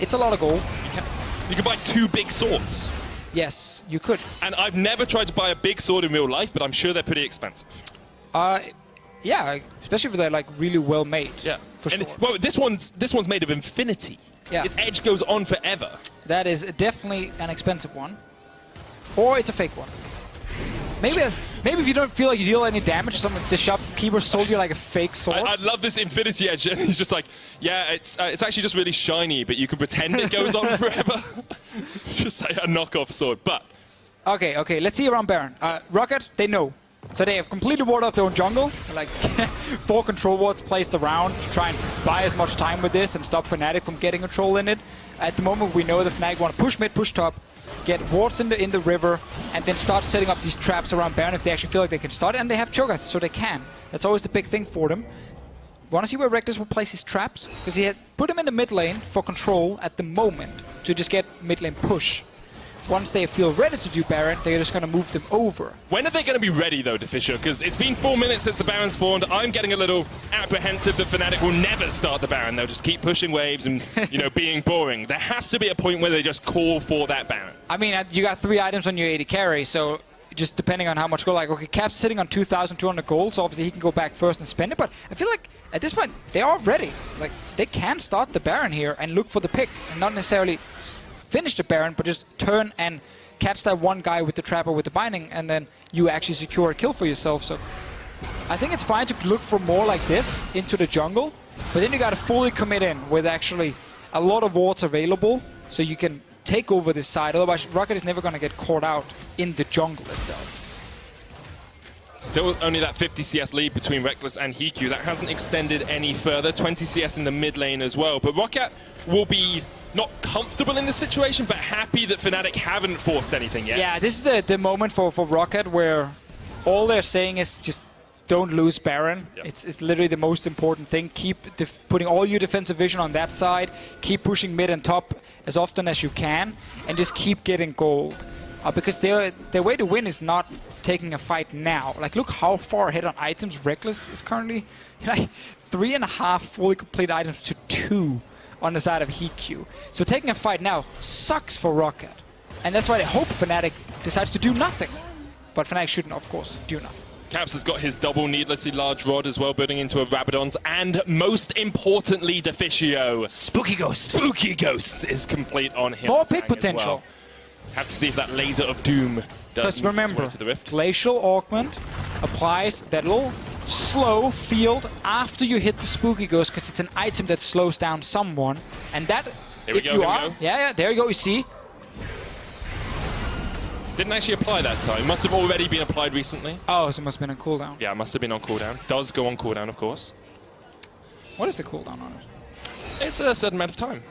it's a lot of gold. You can buy 2 big swords. Yes, you could. And I've never tried to buy a big sword in real life, but I'm sure they're pretty expensive. Yeah, especially if they're like really well made. Yeah, for sure. Well, this one's made of infinity. Yeah. Its edge goes on forever. That is definitely an expensive one, or it's a fake one. Maybe if you don't feel like you deal any damage, the shopkeeper sold you like a fake sword. I love this infinity edge, and he's just like, yeah, it's actually just really shiny, but you can pretend it goes on forever. Just like a knockoff sword, but... Okay, let's see around Baron. Roccat, they know. So they have completely warded up their own jungle. Like 4 control wards placed around to try and buy as much time with this and stop Fnatic from getting control in it. At the moment, we know the Fnatic want to push mid, push top, get wards in the river, and then start setting up these traps around Baron if they actually feel like they can start it. And they have Cho'Gath, so they can. That's always the big thing for them. Want to see where Reckless will place his traps? Because he has put him in the mid lane for control at the moment to just get mid lane push. Once they feel ready to do Baron, they're just going to move them over. When are they going to be ready, though, Fisher? Because it's been 4 minutes since the Baron spawned. I'm getting a little apprehensive that Fnatic will never start the Baron. They'll just keep pushing waves and, you know, being boring. There has to be a point where they just call for that Baron. I mean, you got 3 items on your 80 carry, so just depending on how much gold. Like, okay, Cap's sitting on 2,200 gold, so obviously he can go back first and spend it. But I feel like at this point, they are ready. Like, they can start the Baron here and look for the pick and not necessarily finish the Baron, but just turn and catch that one guy with the trap or with the binding, and then you actually secure a kill for yourself. So I think it's fine to look for more like this into the jungle, but then you got to fully commit in with actually a lot of wards available, so you can take over this side. Otherwise, Roccat is never going to get caught out in the jungle itself. Still only that 50 CS lead between Reckless and Hiku. That hasn't extended any further. 20 CS in the mid lane as well. But Roccat will be not comfortable in this situation, but happy that Fnatic haven't forced anything yet. Yeah, this is the moment for Roccat where all they're saying is just don't lose Baron. Yep. It's literally the most important thing. Keep putting all your defensive vision on that side. Keep pushing mid and top as often as you can, and just keep getting gold. Because their way to win is not taking a fight now. Like, look how far ahead on items Reckless is currently. Like 3.5 fully complete items to 2 on the side of Hiku. So taking a fight now sucks for Roccat. And that's why they hope Fnatic decides to do nothing. But Fnatic shouldn't, of course, do nothing. Caps has got his double needlessly large rod as well, building into a Rabadon's, and most importantly, Deficio. Spooky Ghost. Spooky Ghost is complete on him. More pick potential. Well. Have to see if that Laser of Doom does Because remember, to the rift. Glacial Augment applies that little slow field after you hit the Spooky Ghost, because it's an item that slows down someone. And that, Here we if go, you here we are, go. yeah, there you go, you see. Didn't actually apply that time. Must have already been applied recently. Oh, so it must have been on cooldown. Yeah, it must have been on cooldown. Does go on cooldown, of course. What is the cooldown on it? It's a certain amount of time.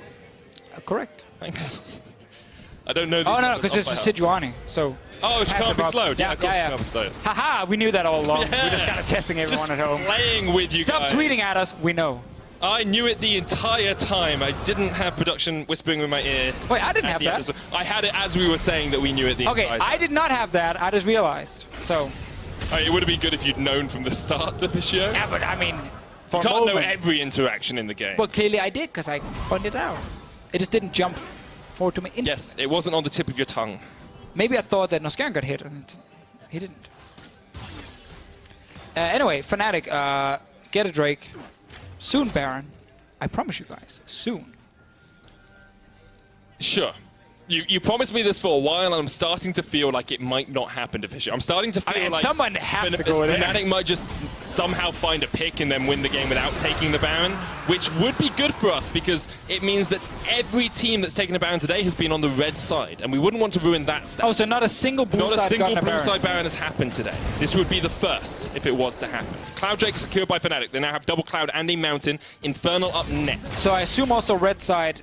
Correct. Thanks. I don't know. Oh, no, because it's a Sejuani, so... Oh, she can't be slowed. Yeah, of course she yeah. can't be slowed. Haha, we knew that all along. Yeah. We're just kind of testing everyone Just at home. playing with you Stop guys. tweeting at us, we know. I knew it the entire time. I didn't have production whispering in my ear. Wait, I didn't have that. Episode. I had it as we were saying that we knew it the Okay, entire time. I did not have that. I just realized. So... It would have been good if you'd known from the start of the show. Yeah, but I mean... For You a can't know moment. every interaction in the game. Well, clearly I did, because I pointed it out. It just didn't jump forward to me instantly. Yes, it wasn't on the tip of your tongue. Maybe I thought that Noscaran got hit, and he didn't. Anyway, Fnatic, get a Drake. Soon, Baron. I promise you guys, soon. Sure. You promised me this for a while, and I'm starting to feel like it might not happen to Fisher. I'm starting to feel like someone has to go there. Fnatic might just somehow find a pick and then win the game without taking the Baron, which would be good for us because it means that every team that's taken a Baron today has been on the red side, and we wouldn't want to ruin that stat. Oh, so not a single blue side Baron has happened today. This would be the first if it was to happen. Cloud Drake is secured by Fnatic. They now have double Cloud and a Mountain. Infernal up next. So I assume also red side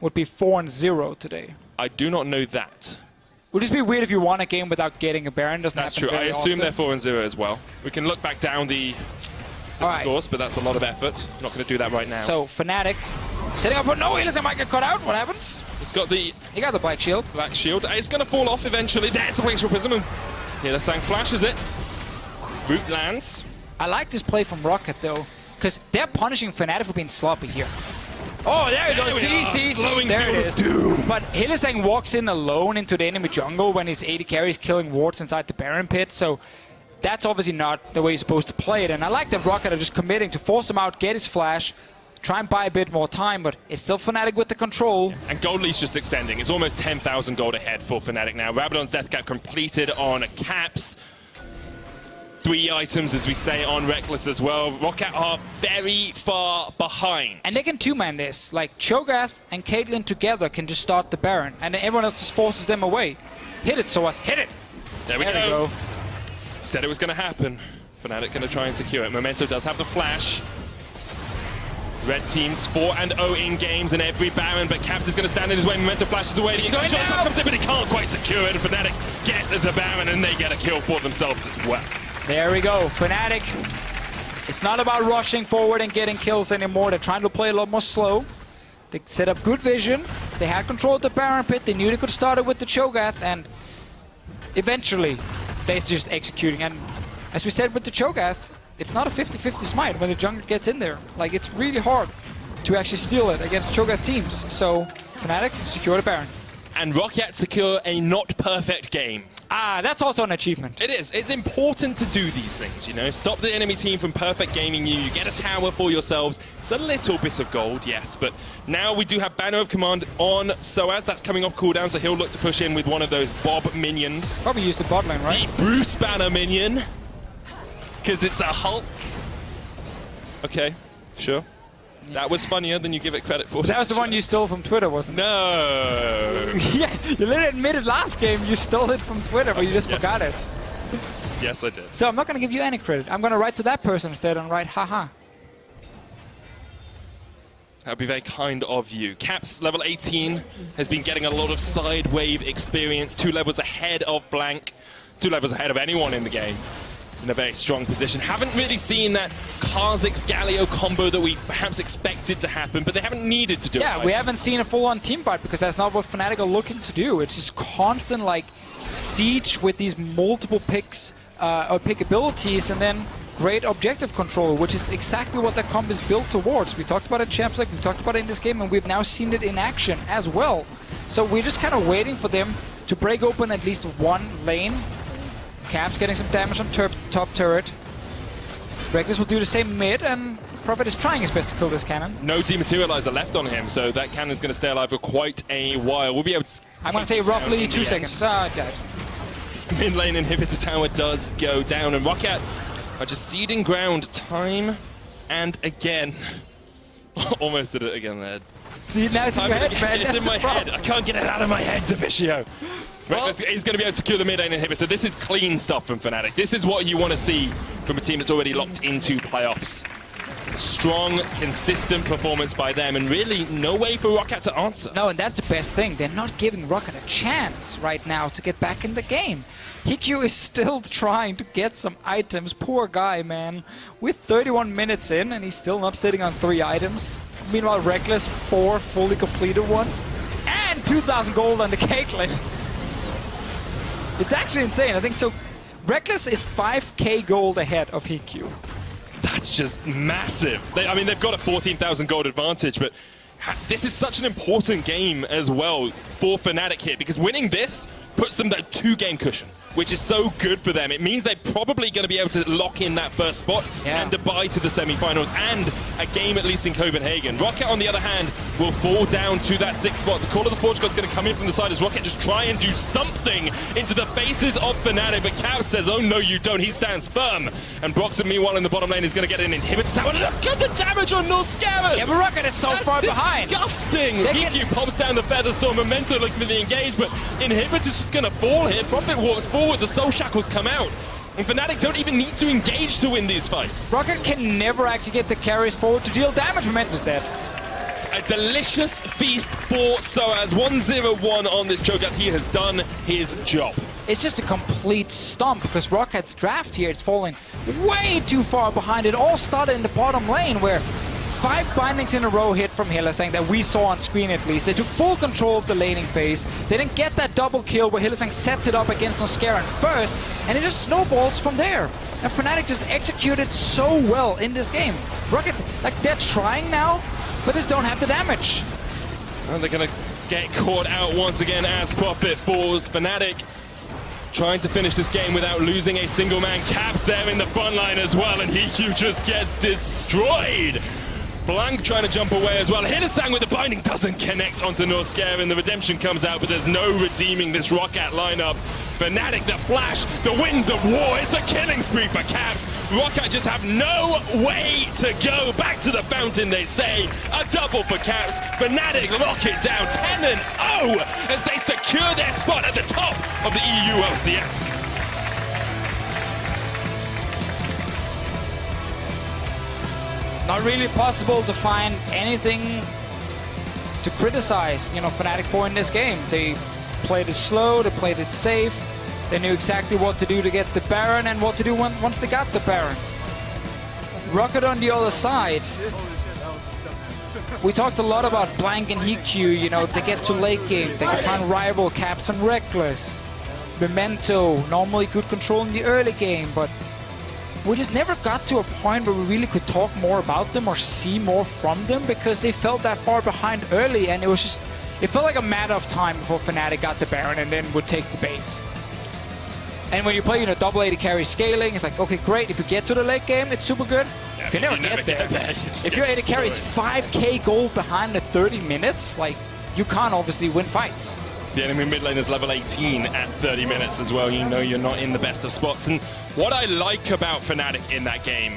would be 4-0 today. I do not know that. Would just be weird if you won a game without getting a Baron. Doesn't That's happen true. I very assume often. they're 4-0 as well. We can look back down the scores, but that's a lot of effort. Not going to do that right now. So Fnatic setting up for no healers and might get cut out. What happens? It's got the He got the black shield. black shield. It's going to fall off eventually. There's the Glacial Prism. And here, Sang flashes it. Root lands. I like this play from Roccat though, because they're punishing Fnatic for being sloppy here. Oh, there you go. See. There it is. But Hylissang walks in alone into the enemy jungle when his AD carry is killing wards inside the Baron pit. So that's obviously not the way you're supposed to play it. And I like that Roccat are just committing to force him out, get his flash, try and buy a bit more time, but it's still Fnatic with the control. And gold lead's just extending. It's almost 10,000 gold ahead for Fnatic now. Rabadon's death cap completed on Caps. 3 items, as we say, on Reckless as well. Roccat are very far behind. And they can two-man this. Like, Cho'Gath and Caitlyn together can just start the Baron, and then everyone else just forces them away. Hit it, Soaz. Hit it! There we go. Said it was going to happen. Fnatic going to try and secure it. Memento does have the flash. Red team's 4-0 in games in every Baron, but Caps is going to stand in his way. Memento flashes away. He's going shot comes in, but he can't quite secure it. And Fnatic get the Baron, and they get a kill for themselves as well. There we go. Fnatic, it's not about rushing forward and getting kills anymore. They're trying to play a lot more slow. They set up good vision. They had control of the Baron pit. They knew they could start it with the Cho'Gath, and eventually they're just executing. And as we said with the Cho'Gath, it's not a 50-50 smite when the jungle gets in there. Like, it's really hard to actually steal it against Cho'Gath teams. So Fnatic secure the Baron. And Roccat secure a not perfect game. Ah, that's also an achievement. It is. It's important to do these things, you know. Stop the enemy team from perfect gaming you. You get a tower for yourselves. It's a little bit of gold, yes, but now we do have Banner of Command on Soaz. That's coming off cooldown, so he'll look to push in with one of those Bob minions. Probably use the bot lane, right? The Bruce Banner minion. Because it's a Hulk. Okay, sure. That was funnier than you give it credit for. That was the one you stole from Twitter, wasn't it? No. Yeah, you literally admitted last game you stole it from Twitter, but you just forgot it. Yes, I did. So I'm not going to give you any credit. I'm going to write to that person instead and write, haha. That would be very kind of you. Caps, level 18, has been getting a lot of side wave experience. 2 levels ahead of Blank. 2 levels ahead of anyone in the game. In a very strong position. Haven't really seen that Kha'Zix Galio combo that we perhaps expected to happen, but they haven't needed to do it. Yeah, we haven't seen a full-on team fight because that's not what Fnatic are looking to do. It's just constant, like, siege with these multiple picks or pick abilities and then great objective control, which is exactly what that comp is built towards. We talked about it in Champs League, we talked about it in this game, and we've now seen it in action as well. So we're just kind of waiting for them to break open at least one lane. Caps getting some damage on top turret. Reckless will do the same mid, and Prophet is trying his best to kill this cannon. No dematerializer left on him, so that cannon's going to stay alive for quite a while. We'll be able to... I'm going to say roughly 2 seconds. Ah, dead. Mid lane inhibitor tower does go down, and Roccat are just ceding ground time and again. Almost did it again there. See, now it's in your head, man. It's in my head. I can't get it out of my head, Deficio. Reckless is going to be able to secure the mid lane inhibitor. This is clean stuff from Fnatic. This is what you want to see from a team that's already locked into playoffs. Strong, consistent performance by them, and really no way for Roccat to answer. No, and that's the best thing. They're not giving Roccat a chance right now to get back in the game. Hikyu is still trying to get some items. Poor guy, man. With 31 minutes in, and he's still not sitting on 3 items. Meanwhile, Reckless, 4 fully completed ones. And 2,000 gold on the Caitlyn. It's actually insane. I think so. Reckless is 5k gold ahead of Hikyu. That's just massive. I mean, they've got a 14,000 gold advantage, but this is such an important game as well for Fnatic here, because winning this puts them that 2-game cushion. which is so good for them. It means they're probably going to be able to lock in that first spot and a bye to the semi-finals and a game at least in Copenhagen. Roccat, on the other hand, will fall down to that 6th spot. The Call of the Portugal is going to come in from the side as Roccat just try and do something into the faces of Fnatic, but Cav says, oh no you don't, he stands firm. And Broxton, meanwhile, in the bottom lane is going to get an inhibitor tower. Look at the damage on Norscaven! Yeah, but Roccat is so far behind. Disgusting! EQ pops down the feather, so Memento looking for the engage, but Inhibitor's just going to fall here. Profit walks forward, the Soul Shackles come out. And Fnatic don't even need to engage to win these fights. Roccat can never actually get the carries forward to deal damage. Memento's dead. A delicious feast for Soaz. 1-0-1 on this chokeout. He has done his job. It's just a complete stomp because Rockat's draft here, it's falling way too far behind. It all started in the bottom lane where 5 bindings in a row hit from Hylissang that we saw on screen at least. They took full control of the laning phase. They didn't get that double kill where Hylissang sets it up against Norscaven first, and it just snowballs from there. And Fnatic just executed so well in this game. Roccat, like, they're trying now, but just don't have the damage. And they're going to get caught out once again as Profit falls. Fnatic trying to finish this game without losing a single man. Caps there in the front line as well, and EQ just gets destroyed. Blanc trying to jump away as well. Hylissang with the binding doesn't connect onto Norscaven. The redemption comes out, but there's no redeeming this Roccat lineup. Fnatic, the flash, the winds of war. It's a killing spree for Caps. Roccat just have no way to go. Back to the fountain, they say. A double for Caps. Fnatic lock it down 10-0 as they secure their spot at the top of the EU LCS. Not really possible to find anything to criticize, Fnatic for in this game. They played it slow, they played it safe. They knew exactly what to do to get the Baron and what to do once they got the Baron. Roccat on the other side. We talked a lot about Blanc and EQ, if they get to late game, they can try and rival Caps and Reckless. Memento, normally good control in the early game, but we just never got to a point where we really could talk more about them or see more from them because they felt that far behind early, and it felt like a matter of time before Fnatic got the Baron and then would take the base. And when you play, W8D carry scaling, it's like, okay, great. If you get to the late game, it's super good. Yeah, if you never get there, if your AD carries 5k gold behind the 30 minutes, like, you can't obviously win fights. The enemy mid lane is level 18 at 30 minutes as well. You know you're not in the best of spots. And what I like about Fnatic in that game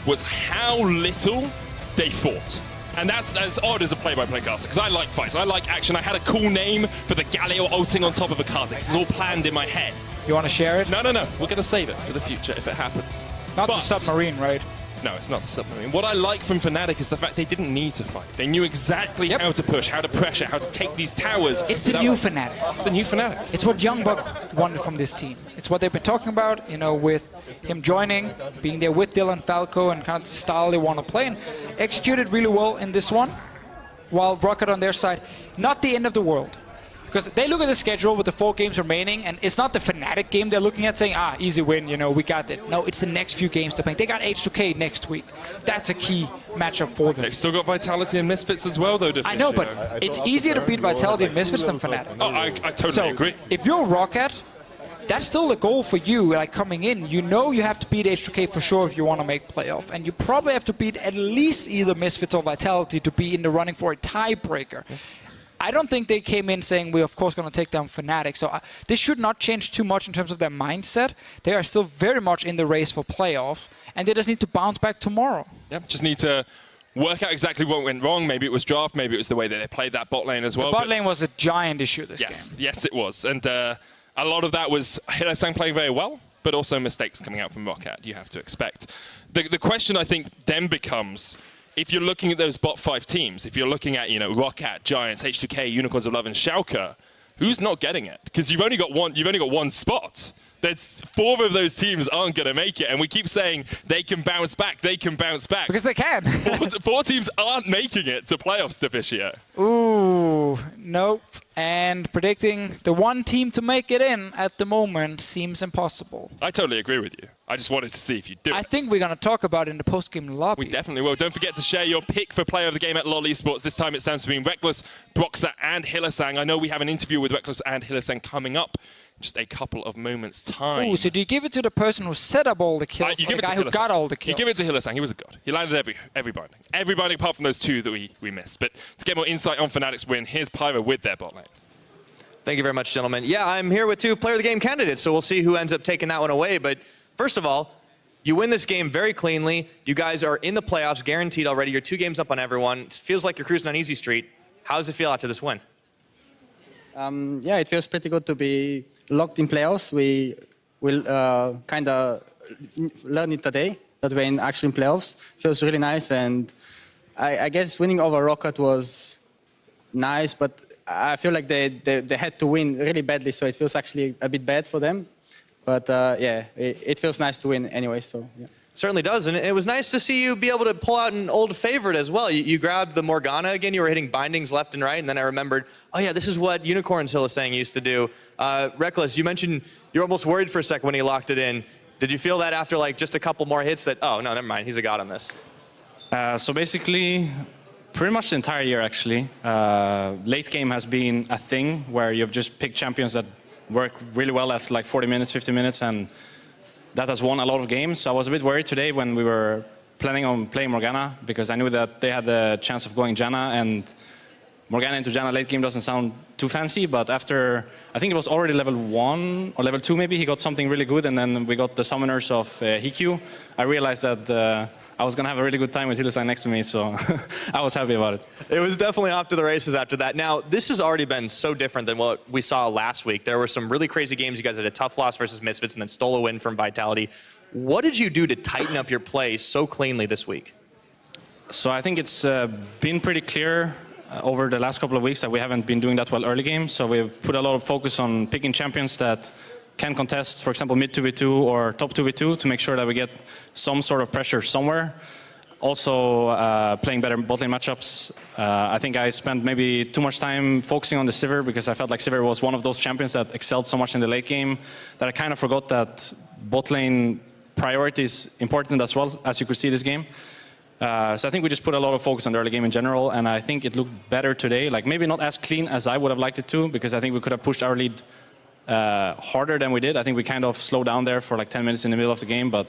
was how little they fought. And that's as odd as a play-by-play caster, because I like fights, I like action. I had a cool name for the Galio ulting on top of a Kha'Zix. This is all planned in my head. You want to share it? No. We're going to save it for the future if it happens. Not the submarine, right? No, it's not the submarine. What I like from Fnatic is the fact they didn't need to fight. They knew exactly how to push, how to pressure, how to take these towers. It's the new Fnatic. It's the new Fnatic. It's what Young Buck wanted from this team. It's what they've been talking about, with him joining, being there with Dylan Falco, and kind of the style they want to play, and executed really well in this one. While Roccat on their side, not the end of the world. Because they look at the schedule with the 4 games remaining, and it's not the Fnatic game they're looking at saying, easy win, we got it. No, it's the next few games they're playing. They got H2K next week. That's a key matchup for them. They've still got Vitality and Misfits as well, though. I know, but it's easier to beat Vitality and Misfits than Fnatic. Oh, I totally agree. If you're Roccat, that's still the goal for you, coming in. You have to beat H2K for sure if you want to make playoff. And you probably have to beat at least either Misfits or Vitality to be in the running for a tiebreaker. I don't think they came in saying we're of course going to take down Fnatic. So this should not change too much in terms of their mindset. They are still very much in the race for playoffs, and they just need to bounce back tomorrow. Yep, just need to work out exactly what went wrong. Maybe it was draft, maybe it was the way that they played that bot lane as well. The bot lane was a giant issue this game. Yes, it was. And a lot of that was Hylissang playing very well, but also mistakes coming out from Roccat, you have to expect. The question I think then becomes, if you're looking at those bot 5 teams, if you're looking at, Roccat, Giants, H2K, Unicorns of Love, and Schalke, who's not getting it? Because you've only got one spot. There's 4 of those teams aren't going to make it, and we keep saying they can bounce back, Because they can. 4 teams aren't making it to playoffs, Deficio. Ooh, nope. And predicting the one team to make it in at the moment seems impossible. I totally agree with you. I just wanted to see if you do. I think we're going to talk about it in the post-game lobby. We definitely will. Don't forget to share your pick for player of the game at LoL Esports. This time it stands between Reckless, Broxer, and Hylissang. I know we have an interview with Reckless and Hylissang coming up just a couple of moments' time. Oh, so do you give it to the person who set up all the kills, You or give the it guy to who got all the kills? You give it to Hillesang. He was a god. He landed every binding. Every binding apart from those two that we missed. But to get more insight on Fnatic's win, here's Pyro with their bot lane. Thank you very much, gentlemen. Yeah, I'm here with two player of the game candidates, so we'll see who ends up taking that one away. But first of all, you win this game very cleanly. You guys are in the playoffs, guaranteed already. You're 2 games up on everyone. It feels like you're cruising on easy street. How does it feel after this win? Yeah, it feels pretty good to be locked in playoffs. We will kind of learn it today that we're actually in playoffs. Feels really nice, and I guess winning over Roccat was nice, but I feel like they had to win really badly, so it feels actually a bit bad for them. But yeah, it feels nice to win anyway, so yeah. Certainly does, and it was nice to see you be able to pull out an old favorite as well. You grabbed the Morgana again, you were hitting bindings left and right, and then I remembered, oh yeah, this is what Unicorn's Hillesang used to do. Reckless, you mentioned you're almost worried for a second when he locked it in. Did you feel that after like just a couple more hits that, oh no, never mind, he's a god on this? So basically, pretty much the entire year actually, late game has been a thing where you've just picked champions that work really well at like 40 minutes, 50 minutes, and that has won a lot of games. So I was a bit worried today when we were planning on playing Morgana, because I knew that they had the chance of going Janna, and Morgana into Janna late game doesn't sound too fancy, but after, I think it was already level 1 or level 2 maybe, he got something really good, and then we got the summoners of Hikyu. I realized that I was going to have a really good time with Hillesang next to me, so I was happy about it. It was definitely off to the races after that. Now, this has already been so different than what we saw last week. There were some really crazy games. You guys had a tough loss versus Misfits and then stole a win from Vitality. What did you do to tighten up your play so cleanly this week? So I think it's been pretty clear over the last couple of weeks that we haven't been doing that well early game. So we've put a lot of focus on picking champions that can contest, for example, mid 2v2 or top 2v2 to make sure that we get some sort of pressure somewhere. Also, playing better bot lane matchups. I think I spent maybe too much time focusing on the Sivir because I felt like Sivir was one of those champions that excelled so much in the late game that I kind of forgot that bot lane priority is important as well, as you could see this game. So I think we just put a lot of focus on the early game in general, and I think it looked better today. Like maybe not as clean as I would have liked it to, because I think we could have pushed our lead harder than we did. I think we kind of slowed down there for like 10 minutes in the middle of the game, but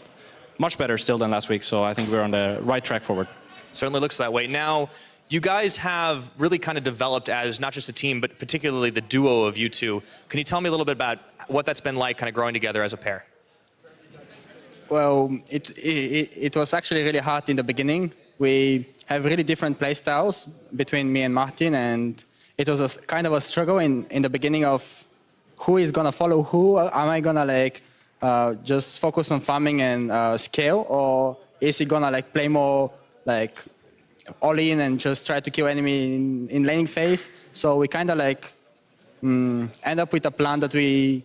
much better still than last week. So I think we're on the right track forward. Certainly looks that way. Now, you guys have really kind of developed as not just a team, but particularly the duo of you two. Can you tell me a little bit about what that's been like kind of growing together as a pair? Well, it was actually really hard in the beginning. We have really different play styles between me and Martin, and it was kind of a struggle in the beginning of who is gonna follow who. Am I gonna like just focus on farming and scale, or is he gonna like play more like all in and just try to kill enemy in laning phase? So we kind of like end up with a plan that we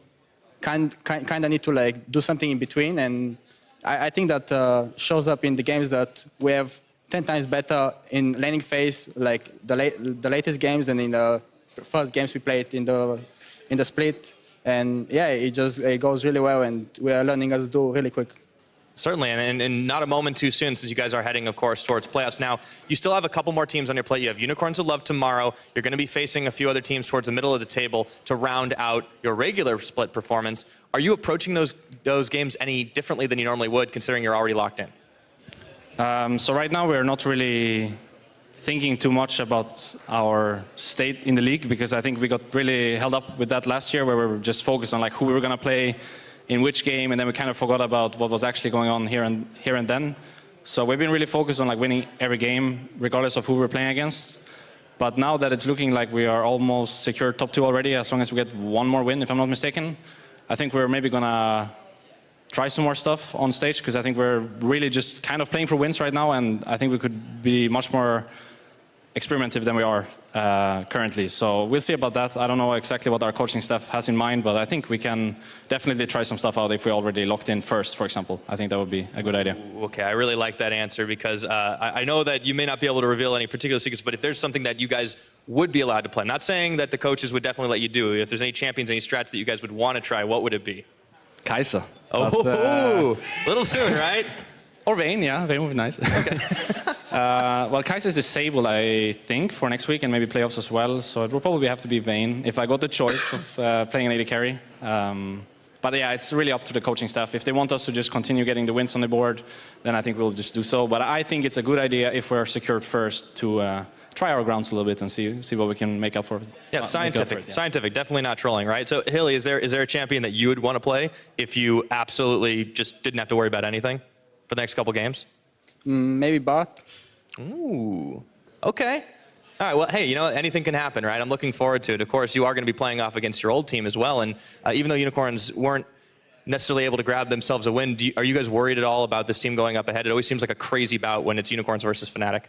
kind of need to like do something in between, and I think that shows up in the games that we have 10 times better in laning phase, like the latest games, than in the first games we played in the split. And yeah, it goes really well, and we are learning as do really quick. Certainly, and not a moment too soon, since you guys are heading, of course, towards playoffs. Now, you still have a couple more teams on your plate. You have Unicorns of Love tomorrow. You're going to be facing a few other teams towards the middle of the table to round out your regular split performance. Are you approaching those games any differently than you normally would, considering you're already locked in? So right now we're not really thinking too much about our state in the league, because I think we got really held up with that last year, where we were just focused on like who we were going to play in which game, and then we kind of forgot about what was actually going on here and then. So we've been really focused on like winning every game, regardless of who we're playing against. But now that it's looking like we are almost secure top 2 already, as long as we get one more win, if I'm not mistaken, I think we're maybe gonna try some more stuff on stage, because I think we're really just kind of playing for wins right now, and I think we could be much more experimentative than we are currently. So we'll see about that. I don't know exactly what our coaching staff has in mind, but I think we can definitely try some stuff out if we already locked in first, for example. I think that would be a good idea. Okay, I really like that answer, because I know that you may not be able to reveal any particular secrets, but if there's something that you guys would be allowed to play, not saying that the coaches would definitely let you do, if there's any champions, any strats that you guys would want to try, what would it be? Kai'Sa. Oh, a little soon, right? Or Vayne, yeah, Vayne would be nice. Okay. Well, Kai'Sa is disabled, I think, for next week and maybe playoffs as well. So it will probably have to be Vayne if I got the choice of playing an AD carry. But yeah, it's really up to the coaching staff. If they want us to just continue getting the wins on the board, then I think we'll just do so. But I think it's a good idea if we're secured first to try our grounds a little bit and see what we can make up for. Yeah, scientific. Scientific, definitely not trolling, right? So, Hilly, is there a champion that you would want to play if you absolutely just didn't have to worry about anything for the next couple games? Maybe bot. Ooh, okay. All right, well, hey, you know what? Anything can happen, right? I'm looking forward to it. Of course, you are going to be playing off against your old team as well, and even though Unicorns weren't necessarily able to grab themselves a win, are you guys worried at all about this team going up ahead? It always seems like a crazy bout when it's Unicorns versus Fnatic.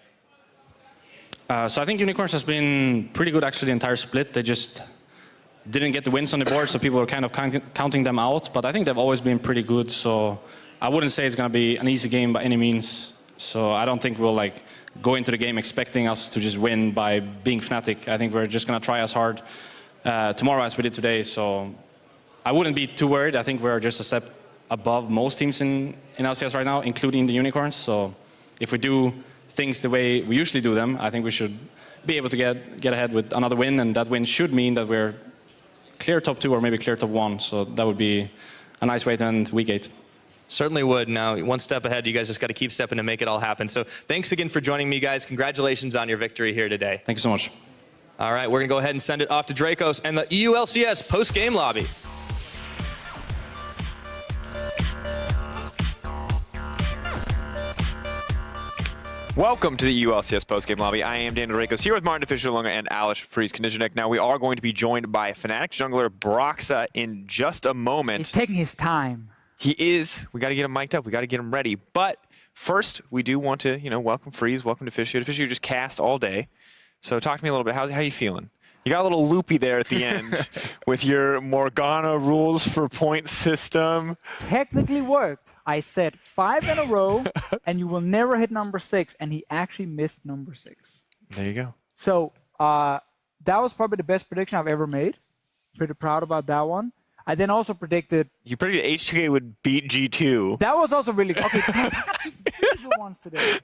So I think Unicorns has been pretty good actually the entire split. They just didn't get the wins on the board, so people are kind of counting them out. But I think they've always been pretty good, so I wouldn't say it's going to be an easy game by any means. So I don't think we'll go into the game expecting us to just win by being Fnatic. I think we're just going to try as hard tomorrow as we did today. So I wouldn't be too worried. I think we're just a step above most teams in LCS right now, including the Unicorns. So if we do things the way we usually do them, I think we should be able to get ahead with another win, and that win should mean that we're clear top 2 or maybe clear top 1. So that would be a nice way to end week 8. Certainly would. Now, one step ahead, you guys just got to keep stepping to make it all happen. So thanks again for joining me, guys. Congratulations on your victory here today. Thank you so much. All right, we're going to go ahead and send it off to Dracos and the EU LCS post-game lobby. Welcome to the ULCS postgame lobby. I am Daniel Dracos here with Martin Fischer-Lunga and Alish Freeze-Konditionek. Now, we are going to be joined by Fnatic jungler Broxa in just a moment. He's taking his time. He is. We got to get him mic'd up. We got to get him ready. But first, we do want to, welcome Freeze. Welcome to Fischer. Fischer, you just cast all day. So talk to me a little bit. How are you feeling? You got a little loopy there at the end with your Morgana rules for point system. Technically worked. I said 5 in a row, and you will never hit number 6, and he actually missed number 6. There you go. So that was probably the best prediction I've ever made. Pretty proud about that one. I then also predicted... You predicted H2K would beat G2. That was also really good. Okay, I got 2 really good ones today.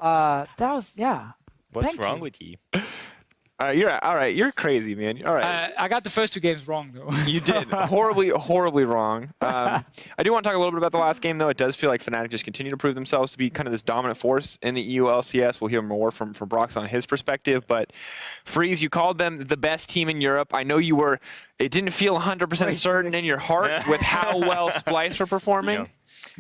That was, yeah. What's wrong with you? All right. You're crazy, man. All right. I got the first 2 games wrong, though. You did. Horribly wrong. I do want to talk a little bit about the last game, though. It does feel like Fnatic just continue to prove themselves to be kind of this dominant force in the EU LCS. We'll hear more from Brox on his perspective. But Freeze, you called them the best team in Europe. I know you were. It didn't feel 100% certain in your heart with how well Splice were performing.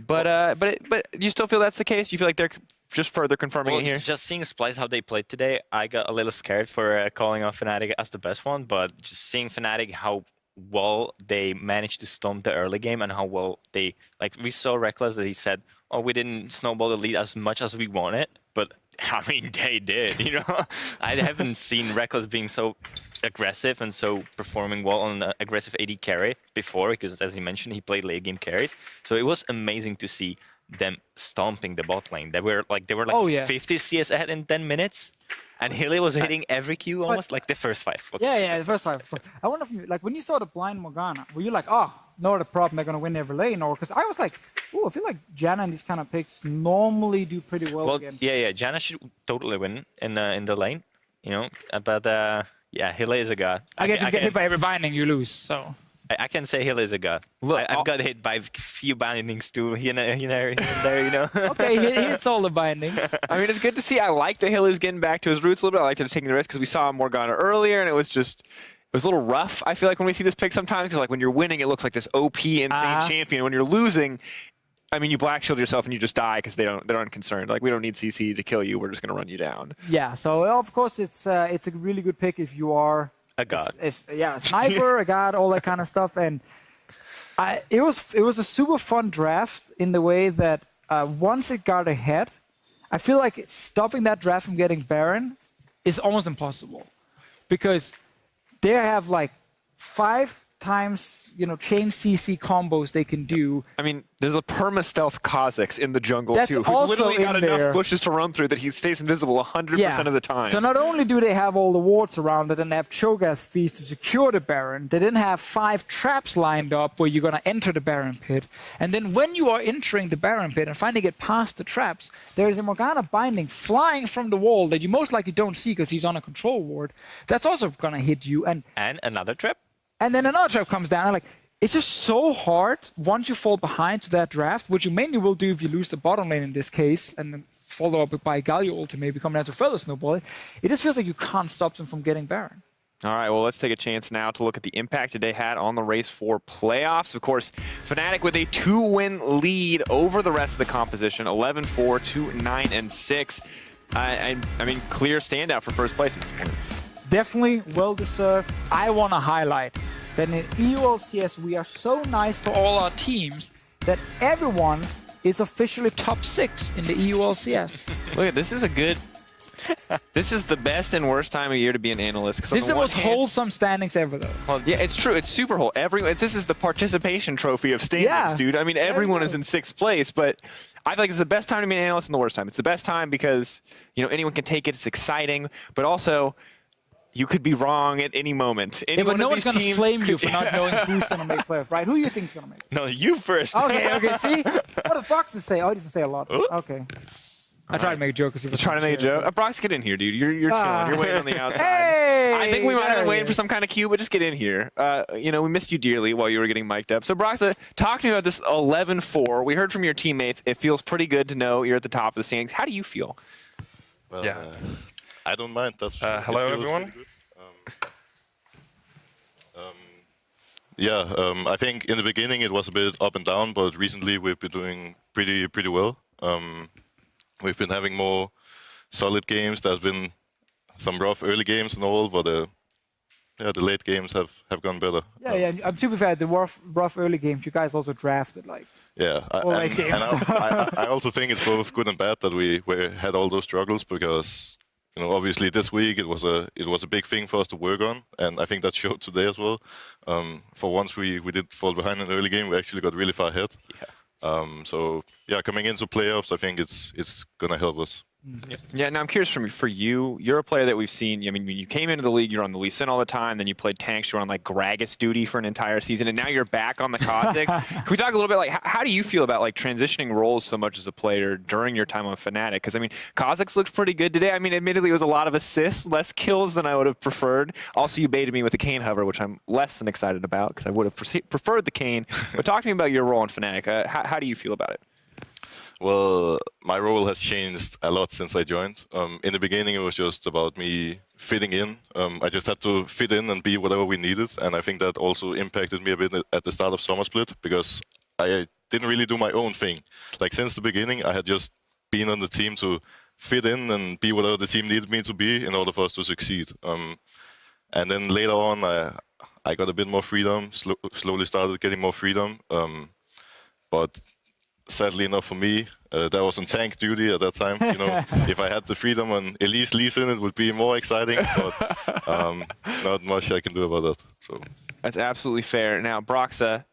Yeah. But you still feel that's the case? You feel like they're just further confirming it here? Just seeing Splice, how they played today, I got a little scared for calling out Fnatic as the best one, but just seeing Fnatic, how well they managed to stomp the early game and how well they, we saw Reckless that he said, oh, we didn't snowball the lead as much as we wanted, but I mean, they did, I haven't seen Reckless being so aggressive and so performing well on an aggressive AD carry before, because as he mentioned, he played late game carries. So it was amazing to see them stomping the bot lane. They were like 50 CS ahead in 10 minutes, and Hilly was hitting every Q almost the first 5. Yeah, the first 5. I wonder if you, when you saw the blind Morgana, were you like, oh, no, the problem, they're gonna win every lane, or because I was like, oh, I feel like Janna and these kind of picks normally do pretty well against. Yeah, Janna should totally win in the lane, but yeah, Hilly is a god. I guess if you get hit by every binding, you lose. So I can say Hilly is a god. Look, I've got hit by a few bindings too, here and there. Okay, he hits all the bindings. I mean, it's good to see. I like that Hilly's getting back to his roots a little bit. I like that he's taking the risk because we saw Morgana earlier, and it was a little rough. I feel like when we see this pick sometimes, because when you're winning, it looks like this OP insane champion. When you're losing, I mean, you black shield yourself and you just die because they're unconcerned. We don't need CC to kill you. We're just going to run you down. Yeah. So of course it's a really good pick if you are a god. A sniper, a god, all that kind of stuff. And it was a super fun draft in the way that once it got ahead, I feel like stopping that draft from getting Baron is almost impossible, because they have 5 times, chain CC combos they can do. I mean, there's a perma-stealth Kha'Zix in the jungle, That's too, who's also literally got in enough there. bushes to run through that he stays invisible 100% of the time. So not only do they have all the wards around it and they have Cho'Gath Feast to secure the Baron, they then have 5 traps lined up where you're going to enter the Baron Pit. And then when you are entering the Baron Pit and finally get past the traps, there is a Morgana Binding flying from the wall that you most likely don't see because he's on a control ward. That's also going to hit you. And another trap. And then another trap comes down. And it's just so hard once you fall behind to that draft, which you mainly will do if you lose the bottom lane in this case, and then follow up by Galio ulti maybe coming down to further snowballing. It just feels like you can't stop them from getting Baron. All right, well, let's take a chance now to look at the impact that they had on the race for playoffs. Of course, Fnatic with a 2-win lead over the rest of the composition, 11-4 to 9-6. I mean, clear standout for first place at this point. Definitely well-deserved. I want to highlight that in EULCS, we are so nice to all our teams that everyone is officially top 6 in the EULCS. Look, this is a good... This is the best and worst time of year to be an analyst. This is the most wholesome standings ever, though. Well, yeah, it's true. It's super whole. This is the participation trophy of standings, dude. I mean, everyone is in 6th place, but I feel like it's the best time to be an analyst and the worst time. It's the best time because, anyone can take it. It's exciting, but also... You could be wrong at any moment. But no one's going to flame you for not knowing who's going to make playoffs, right? Who do you think is going to make? No, you first. Okay, see? What does Broxton say? Oh, he doesn't say a lot. Okay. I tried to make a joke. You trying to make a joke? Brox, get in here, dude. You're chilling. You're waiting on the outside. Hey, I think we might have been waiting for some kind of cue, but just get in here. We missed you dearly while you were getting mic'd up. So, Brox, talk to me about this 11-4. We heard from your teammates. It feels pretty good to know you're at the top of the standings. How do you feel? Well, I don't mind. That's hello, everyone. I think in the beginning it was a bit up and down, but recently we've been doing pretty well. We've been having more solid games. There's been some rough early games and all, but the late games have gone better. To be fair, the rough early games, you guys also drafted I also think it's both good and bad that we had all those struggles because obviously this week it was a big thing for us to work on, and I think that showed today as well. For once we did fall behind in the early game, we actually got really far ahead. Coming into playoffs, I think it's gonna help us. Yeah, now I'm curious for you. You're a player that we've seen. I mean, when you came into the league, you're on the Lee Sin all the time. Then you played tanks. You were on Gragas duty for an entire season, and now you're back on the Kha'Zix. Can we talk a little bit how do you feel about transitioning roles so much as a player during your time on Fnatic? Because I mean, Kha'Zix looked pretty good today. I mean, admittedly, it was a lot of assists, less kills than I would have preferred. Also, you baited me with the Kayn hover, which I'm less than excited about because I would have preferred the Kayn. But talk to me about your role on Fnatic. How do you feel about it? Well, my role has changed a lot since I joined. In the beginning, it was just about me fitting in. I just had to fit in and be whatever we needed, and I think that also impacted me a bit at the start of Summer Split because I didn't really do my own thing. Since the beginning, I had just been on the team to fit in and be whatever the team needed me to be in order for us to succeed. And then later on, I got a bit more freedom, slowly started getting more freedom. But sadly enough for me, that was on tank duty at that time. If I had the freedom on Elise Lee Sin, it would be more exciting, but not much I can do about that. So that's absolutely fair. Now, Broxa,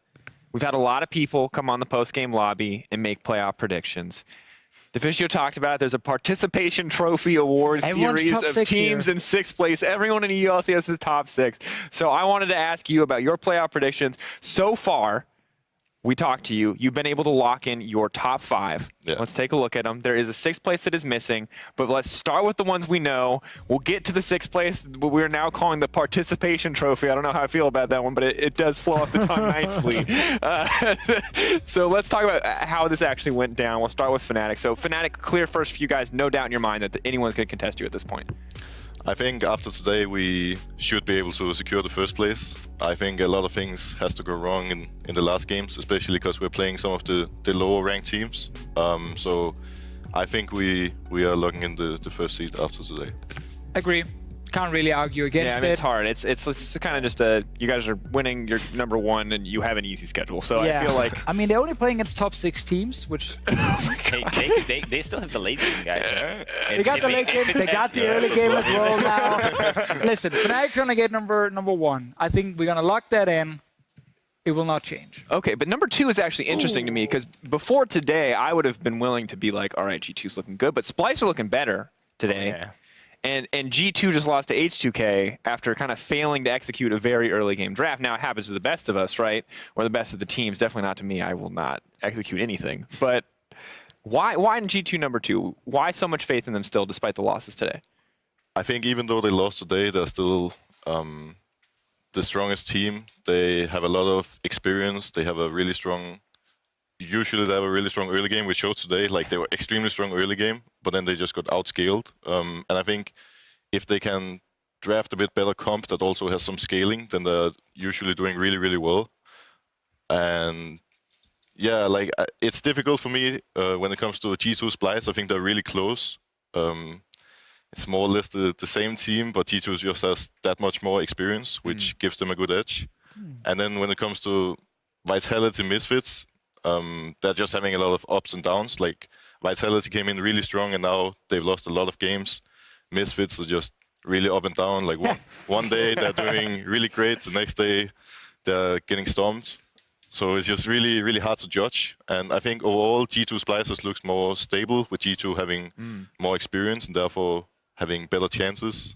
we've had a lot of people come on the post-game lobby and make playoff predictions. Deficio talked about it. There's a participation trophy award series of teams in 6th place. Everyone in EULCS is top 6. So I wanted to ask you about your playoff predictions so far. We talked to you. You've been able to lock in your top 5. Yeah. Let's take a look at them. There is a 6th place that is missing, but let's start with the ones we know. We'll get to the 6th place, what we're now calling the participation trophy. I don't know how I feel about that one, but it does flow off the tongue nicely. So let's talk about how this actually went down. We'll start with Fnatic. So Fnatic, clear first for you guys. No doubt in your mind that anyone's going to contest you at this point. I think after today we should be able to secure the 1st place. I think a lot of things has to go wrong in the last games, especially because we're playing some of the lower ranked teams. So I think we are locking in the 1st seed after today. Agree. Can't really argue against it. It's hard. It's kind of just you guys are winning. You're number 1, and you have an easy schedule. So I feel like they're only playing against top 6 teams, which they still have the late game, guys. They got the late game. They got the early game as well now. Listen, Fnatic's gonna get number 1. I think we're gonna lock that in. It will not change. Okay, but number 2 is actually interesting to me because before today, I would have been willing to be like, all right, G2's looking good, but Splice are looking better today. Yeah. And G2 just lost to H2K after kind of failing to execute a very early game draft. Now, it happens to the best of us, right? Or the best of the teams. Definitely not to me. I will not execute anything. But why in G2 number 2? Why so much faith in them still despite the losses today? I think even though they lost today, they're still the strongest team. They have a lot of experience. They have a really strong... Usually they have a really strong early game. We showed today, like they were extremely strong early game, but then they just got outscaled. And I think if they can draft a bit better comp that also has some scaling, then they're usually doing really, really well. And yeah, like it's difficult for me when it comes to G2 Splice. I think they're really close. It's more or less the same team, but G2 just has that much more experience, which gives them a good edge. And then when it comes to Vitality Misfits, they're just having a lot of ups and downs. Like Vitality came in really strong, and now they've lost a lot of games. Misfits are just really up and down. Like one day they're doing really great, the next day they're getting stomped. So it's just really, really hard to judge. And I think overall G2 Splicers looks more stable, with G2 having more experience and therefore having better chances.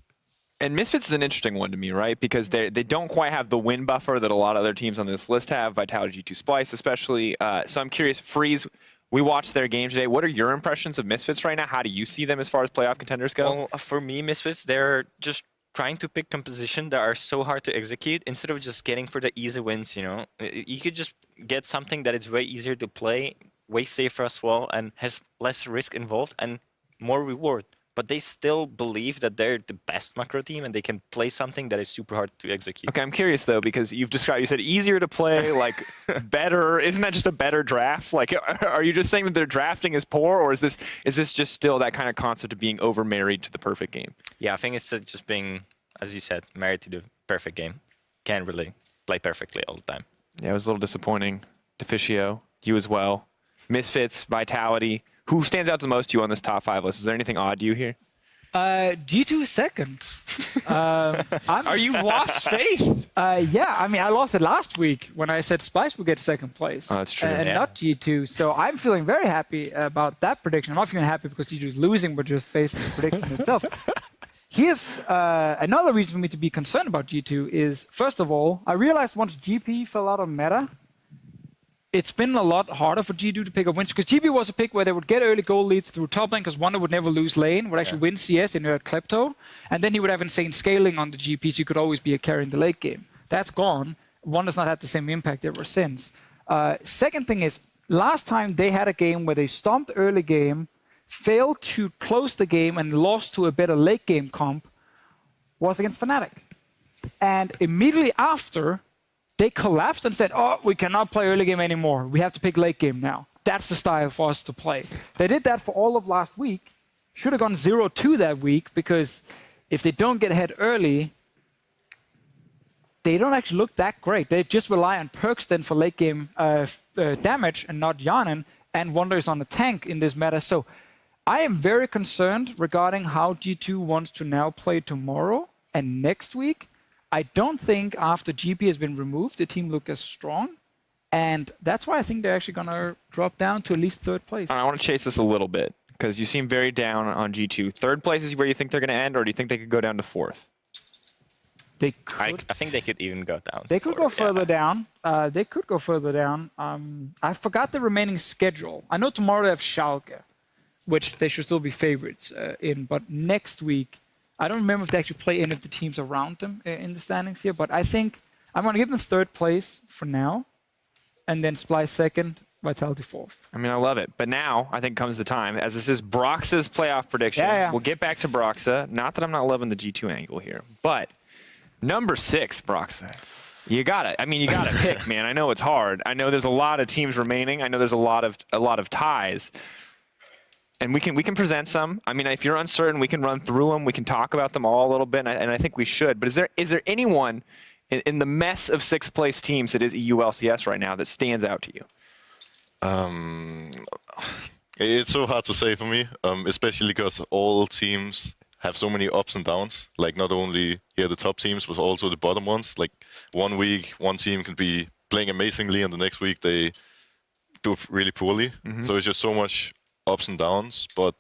And Misfits is an interesting one to me, right? Because they don't quite have the win buffer that a lot of other teams on this list have, Vitality, G2 Splice especially. So I'm curious, Freeze, we watched their game today. What are your impressions of Misfits right now? How do you see them as far as playoff contenders go? Well, for me, Misfits, they're just trying to pick composition that are so hard to execute instead of just getting for the easy wins, you know? You could just get something that is way easier to play, way safer as well, and has less risk involved and more reward. But they still believe that they're the best macro team and they can play something that is super hard to execute. Okay, I'm curious though, because you said easier to play, like better. Isn't that just a better draft? Like, are you just saying that their drafting is poor, or is this just still that kind of concept of being over married to the perfect game? Yeah, I think it's just being, as you said, married to the perfect game. Can't really play perfectly all the time. Yeah, it was a little disappointing. Deficio, you as well. Misfits, Vitality. Who stands out the most to you on this top 5 list? Is there anything odd to you here? G2 second. Are you lost faith? Yeah, I mean, I lost it last week when I said Splice would get second place. Oh, that's true. And not G2. So I'm feeling very happy about that prediction. I'm not feeling happy because G2 is losing, but just based on the prediction itself. Here's another reason for me to be concerned about G2 is, first of all, I realized once GP fell out of meta, it's been a lot harder for G2 to pick up wins, because GP was a pick where they would get early goal leads through top lane, because Wonder would never lose lane, would actually win CS and had Klepto, and then he would have insane scaling on the GP, so you could always be a carry in the late game. That's gone. Wonder's not had the same impact ever since. Second thing is, last time they had a game where they stomped early game, failed to close the game, and lost to a better late game comp, was against Fnatic. And immediately after, they collapsed and said, oh, we cannot play early game anymore. We have to pick late game now. That's the style for us to play. They did that for all of last week. Should have gone 0-2 that week, because if they don't get ahead early, they don't actually look that great. They just rely on perks then for late game damage and not Yanin, and Wonder is on the tank in this meta. So I am very concerned regarding how G2 wants to now play tomorrow and next week. I don't think after GP has been removed, the team look as strong. And that's why I think they're actually going to drop down to at least third place. I want to chase this a little bit, because you seem very down on G2. Third place is where you think they're going to end, or do you think they could go down to fourth? They could. I think they could even go down. They could go further down. They could go further down. I forgot the remaining schedule. I know tomorrow they have Schalke, which they should still be favorites in. But next week, I don't remember if they actually play any of the teams around them in the standings here, but I think I'm going to give them third place for now, and then Splice second, Vitality fourth. I mean, I love it. But now, I think comes the time, as this is Broxa's playoff prediction. Yeah. We'll get back to Broxa. Not that I'm not loving the G2 angle here, but number 6, Broxa. You gotta pick, man. I know it's hard. I know there's a lot of teams remaining. I know there's a lot of ties. And we can present some. I mean, if you're uncertain, we can run through them. We can talk about them all a little bit, and I think we should. But is there anyone in the mess of 6th place teams that is EU LCS right now that stands out to you? It's so hard to say for me, especially because all teams have so many ups and downs. Like not only the top teams, but also the bottom ones. Like one week, one team can be playing amazingly, and the next week they do really poorly. So it's just so much ups and downs. But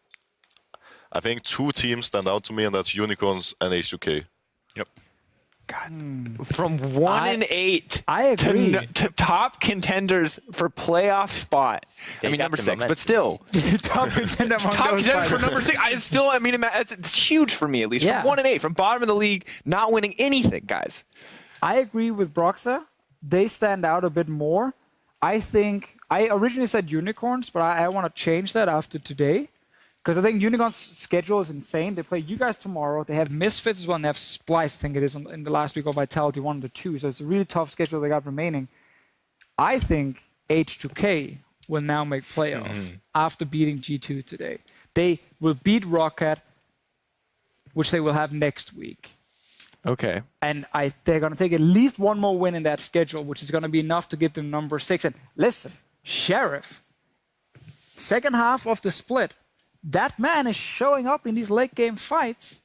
I think 2 teams stand out to me, and that's Unicorns and H2K. Yep. From 1-8 I agree. to top contenders for playoff spot. I mean, number 6, but still. Top contender among Top those contender for five. number 6. I mean, it's huge for me, at least. Yeah. From 1-8, from bottom of the league, not winning anything, guys. I agree with Broxa. They stand out a bit more. I think I originally said Unicorns, but I want to change that after today. Because I think Unicorn's schedule is insane. They play you guys tomorrow. They have Misfits as well, and they have Splice, I think it is, in the last week of Vitality, 1 of the 2. So it's a really tough schedule they got remaining. I think H2K will now make playoff after beating G2 today. They will beat Roccat, which they will have next week. Okay. And they're going to take at least one more win in that schedule, which is going to be enough to give them number 6. And listen, Sheriff, second half of the split, that man is showing up in these late game fights,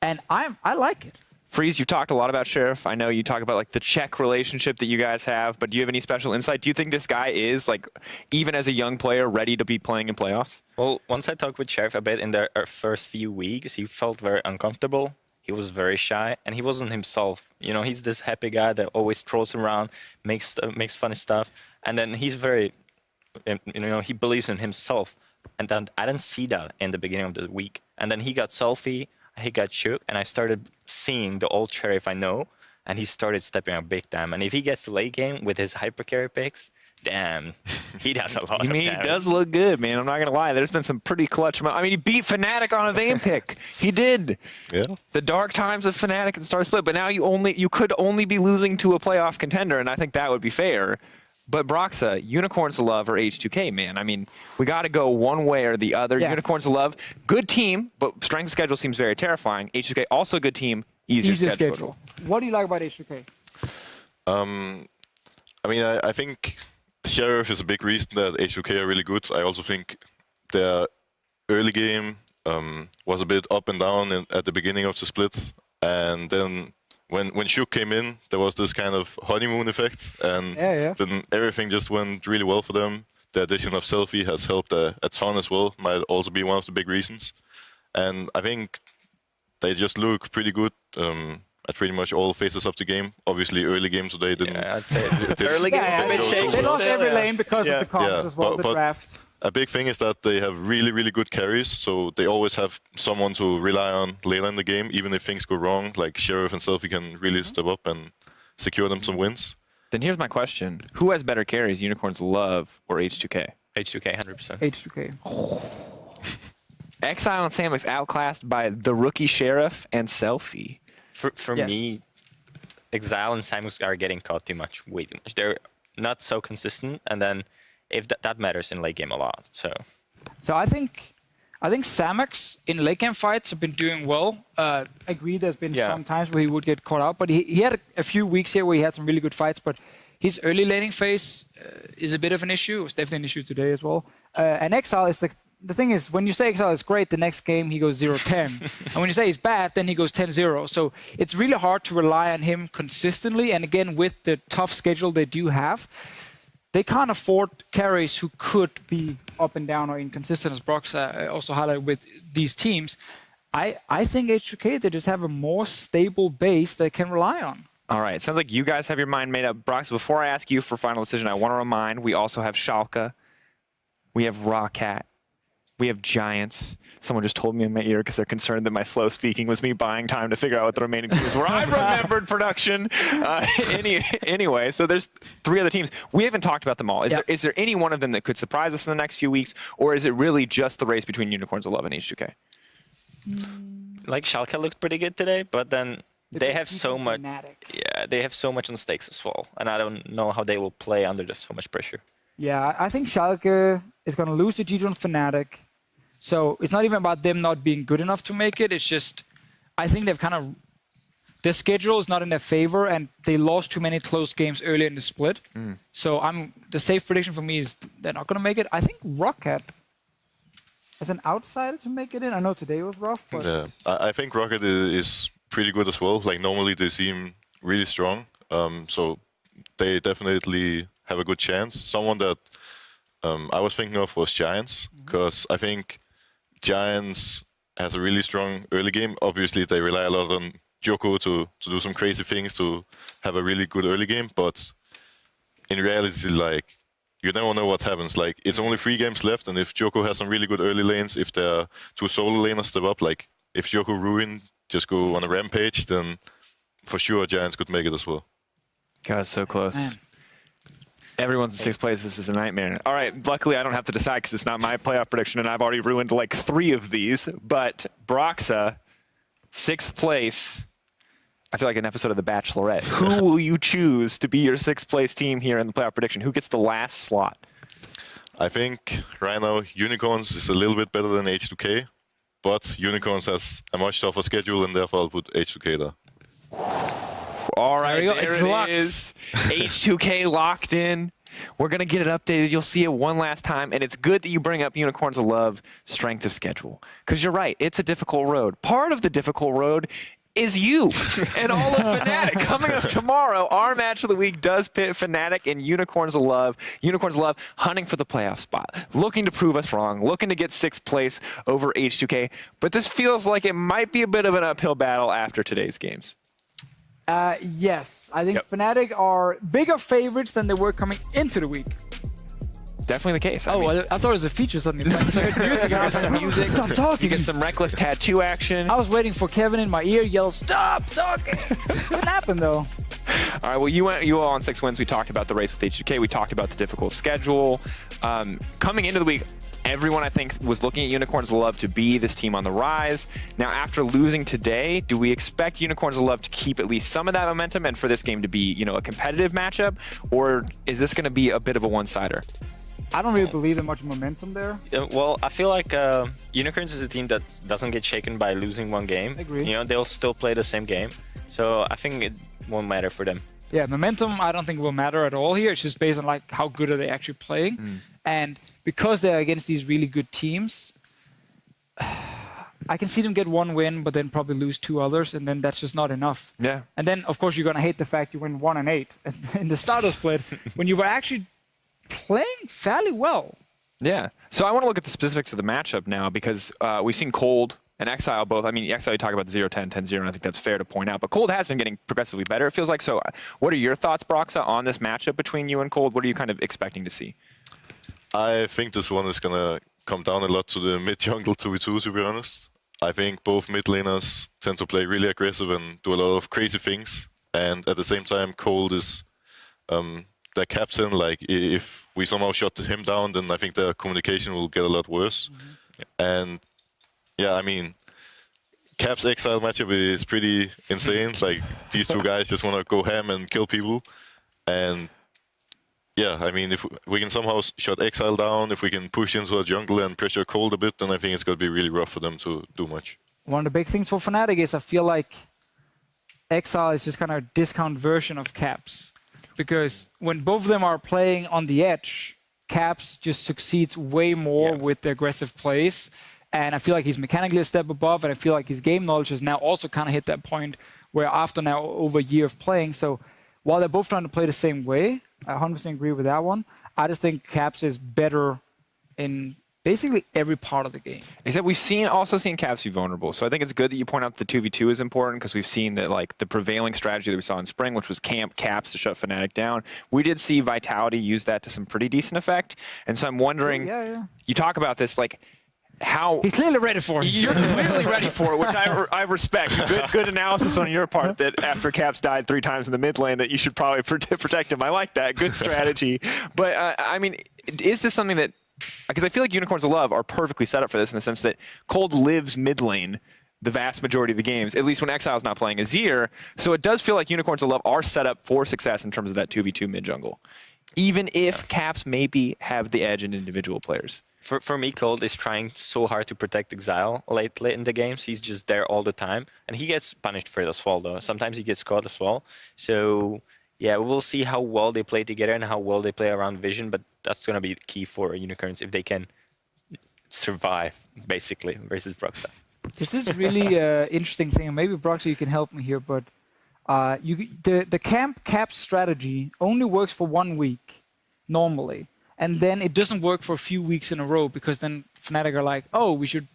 and I like it. Freeze, you've talked a lot about Sheriff. I know you talk about like the Czech relationship that you guys have, but do you have any special insight? Do you think this guy is, like, even as a young player, ready to be playing in playoffs? Well, once I talked with Sheriff a bit in the first few weeks, he felt very uncomfortable. He was very shy, and he wasn't himself. You know, he's this happy guy that always strolls around, makes funny stuff, and then he's very, you know, he believes in himself. And then I didn't see that in the beginning of the week. And then he got selfie, he got shook, and I started seeing the old Sheriff I know, and he started stepping up big time. And if he gets the late game with his hypercarry picks, damn, he does a lot I mean, he does look good, man. I'm not going to lie. There's been some pretty clutch. I mean, he beat Fnatic on a Vayne pick. He did. Yeah. The dark times of Fnatic and Star Split, but now you could only be losing to a playoff contender, and I think that would be fair. But Broxa, Unicorns Love or H2K, man. I mean, we got to go one way or the other. Yeah. Unicorns Love, good team, but strength of schedule seems very terrifying. H2K, also good team, easier schedule. What do you like about H2K? I mean, I think Sheriff is a big reason that H2K are really good. I also think their early game was a bit up and down at the beginning of the split. And then when Shook came in, there was this kind of honeymoon effect. And then everything just went really well for them. The addition of Selfie has helped a ton as well. Might also be one of the big reasons. And I think they just look pretty good at pretty much all phases of the game. Obviously, early game today didn't. Yeah, I'd say early game's a bit shaky. They lost every lane because Yeah. of the comps as well, the draft. A big thing is that they have really, really good carries, so they always have someone to rely on later in the game, even if things go wrong. Like Sheriff and Selfie can really step up and secure them some wins. Then here's my question. Who has better carries, Unicorns Love or H2K? H2K, 100%. H2K. Exile and Samix outclassed by the rookie Sheriff and Selfie. For me, Exile and Samus are getting caught too much, way too much. They're not so consistent, and then if that matters in late game a lot. So I think Samex in late game fights have been doing well. I agree there's been some times where he would get caught out, but he had a few weeks here where he had some really good fights, but his early laning phase is a bit of an issue. It was definitely an issue today as well. And Exile is the thing is, when you say Exile is great, the next game he goes 0-10. And when you say he's bad, then he goes 10-0. So it's really hard to rely on him consistently. And again, with the tough schedule they do have, they can't afford carries who could be up and down or inconsistent, as Brox also highlighted with these teams. I think H2K, they just have a more stable base they can rely on. All right. Sounds like you guys have your mind made up. Brox, before I ask you for final decision, I want to remind we also have Schalke. We have Roccat. We have Giants. Someone just told me in my ear because they're concerned that my slow speaking was me buying time to figure out what the remaining teams were. I remembered production. Anyway, so there's 3 other teams. We haven't talked about them all. Is there any one of them that could surprise us in the next few weeks, or is it really just the race between Unicorns 11 and H2K? Like Schalke looked pretty good today, but then they have so much. Fnatic. Yeah, they have so much on stakes as well, and I don't know how they will play under just so much pressure. Yeah, I think Schalke is going to lose to G2 and Fnatic. So it's not even about them not being good enough to make it. It's just, I think they've kind of, their schedule is not in their favor, and they lost too many close games early in the split. So the safe prediction for me is they're not going to make it. I think Roccat as an outsider to make it in. I know today was rough, but Yeah, I think Roccat is pretty good as well. Like normally they seem really strong. So they definitely have a good chance. Someone that I was thinking of was Giants, because I think Giants has a really strong early game. Obviously, they rely a lot on Joko to do some crazy things to have a really good early game, but in reality, like, you never know what happens. Like, it's only 3 games left, and if Joko has some really good early lanes, if there are 2 solo laners step up, like, if Joko ruin, just go on a rampage, then for sure Giants could make it as well. God, so close. Man. Everyone's in 6th place. This is a nightmare. All right, luckily I don't have to decide because it's not my playoff prediction, and I've already ruined like 3 of these. But Broxa, 6th place. I feel like an episode of The Bachelorette. Who will you choose to be your 6th place team here in the playoff prediction? Who gets the last slot? I think right now Unicorns is a little bit better than H2K, but Unicorns has a much tougher schedule, and therefore I'll put H2K there. All right, There we go. there It's it locked. is. H2K locked in. We're going to get it updated. You'll see it one last time. And it's good that you bring up Unicorns of Love, strength of schedule. Because you're right, it's a difficult road. Part of the difficult road is you and all of Fnatic. Coming up tomorrow, our match of the week does pit Fnatic and Unicorns of Love. Unicorns of Love hunting for the playoff spot, looking to prove us wrong, looking to get 6th place over H2K. But this feels like it might be a bit of an uphill battle after today's games. Yes, I think Fnatic are bigger favorites than they were coming into the week. Definitely the case. I Oh, mean, I thought it was a feature suddenly. So I heard music, and I was like, music. stop you talking. get some reckless tattoo action. I was waiting for Kevin in my ear yell, stop talking. What happened though? All right, well, you all on 6 wins. We talked about the race with H2K. We talked about the difficult schedule. Coming into the week, everyone, I think, was looking at Unicorns of Love to be this team on the rise. Now, after losing today, do we expect Unicorns of Love to keep at least some of that momentum and for this game to be, a competitive matchup? Or is this going to be a bit of a one-sider? I don't really believe in much momentum there. Well, I feel like Unicorns is a team that doesn't get shaken by losing one game. Agree. They'll still play the same game. So I think it won't matter for them. Yeah, momentum I don't think will matter at all here. It's just based on like how good are they actually playing. And because they're against these really good teams, I can see them get 1 win, but then probably lose 2 others, and then that's just not enough. Yeah. And then, of course, you're going to hate the fact you win 1 and 8 in the starter split when you were actually playing fairly well. Yeah. So I want to look at the specifics of the matchup now because we've seen Cold and Exile both. I mean, Exile, you talk about the 0-10, 10-0, and I think that's fair to point out. But Cold has been getting progressively better, it feels like. So what are your thoughts, Broxa, on this matchup between you and Cold? What are you kind of expecting to see? I think this one is going to come down a lot to the mid-jungle 2v2, to be honest. I think both mid laners tend to play really aggressive and do a lot of crazy things. And at the same time, Cold is their captain. Like, if we somehow shut him down, then I think their communication will get a lot worse. And yeah, I mean, Cap's Exile matchup is pretty insane. Like, these 2 guys just want to go ham and kill people. And yeah, I mean, if we can somehow shut Exile down, if we can push into a jungle and pressure Cold a bit, then I think it's going to be really rough for them to do much. One of the big things for Fnatic is I feel like Exile is just kind of a discount version of Caps. Because when both of them are playing on the edge, Caps just succeeds way more with the aggressive plays. And I feel like he's mechanically a step above, and I feel like his game knowledge has now also kind of hit that point where after now over a year of playing, so while they're both trying to play the same way, I 100% agree with that one. I just think Caps is better in basically every part of the game. Except we've also seen Caps be vulnerable. So I think it's good that you point out that the 2v2 is important because we've seen that like the prevailing strategy that we saw in spring, which was camp Caps to shut Fnatic down. We did see Vitality use that to some pretty decent effect. And so I'm wondering, you talk about this, like, how he's clearly ready for it. You're clearly ready for it, which I respect. Good analysis on your part that after Caps died 3 times in the mid lane that you should probably protect him. I like that. Good strategy. But I mean, is this something that, because I feel like Unicorns of Love are perfectly set up for this in the sense that Cold lives mid lane the vast majority of the games, at least when Exile's not playing Azir. So it does feel like Unicorns of Love are set up for success in terms of that 2v2 mid jungle, even if Caps maybe have the edge in individual players. For me, Cold is trying so hard to protect Exile late in the games. He's just there all the time. And he gets punished for it as well, though. Sometimes he gets caught as well. So, yeah, we'll see how well they play together and how well they play around Vision. But that's going to be the key for Unicorns if they can survive, basically, versus Broxa. This is really interesting thing. Maybe, Broxa, you can help me here. But the camp cap strategy only works for 1 week normally, and then it doesn't work for a few weeks in a row because then Fnatic are like, oh, we should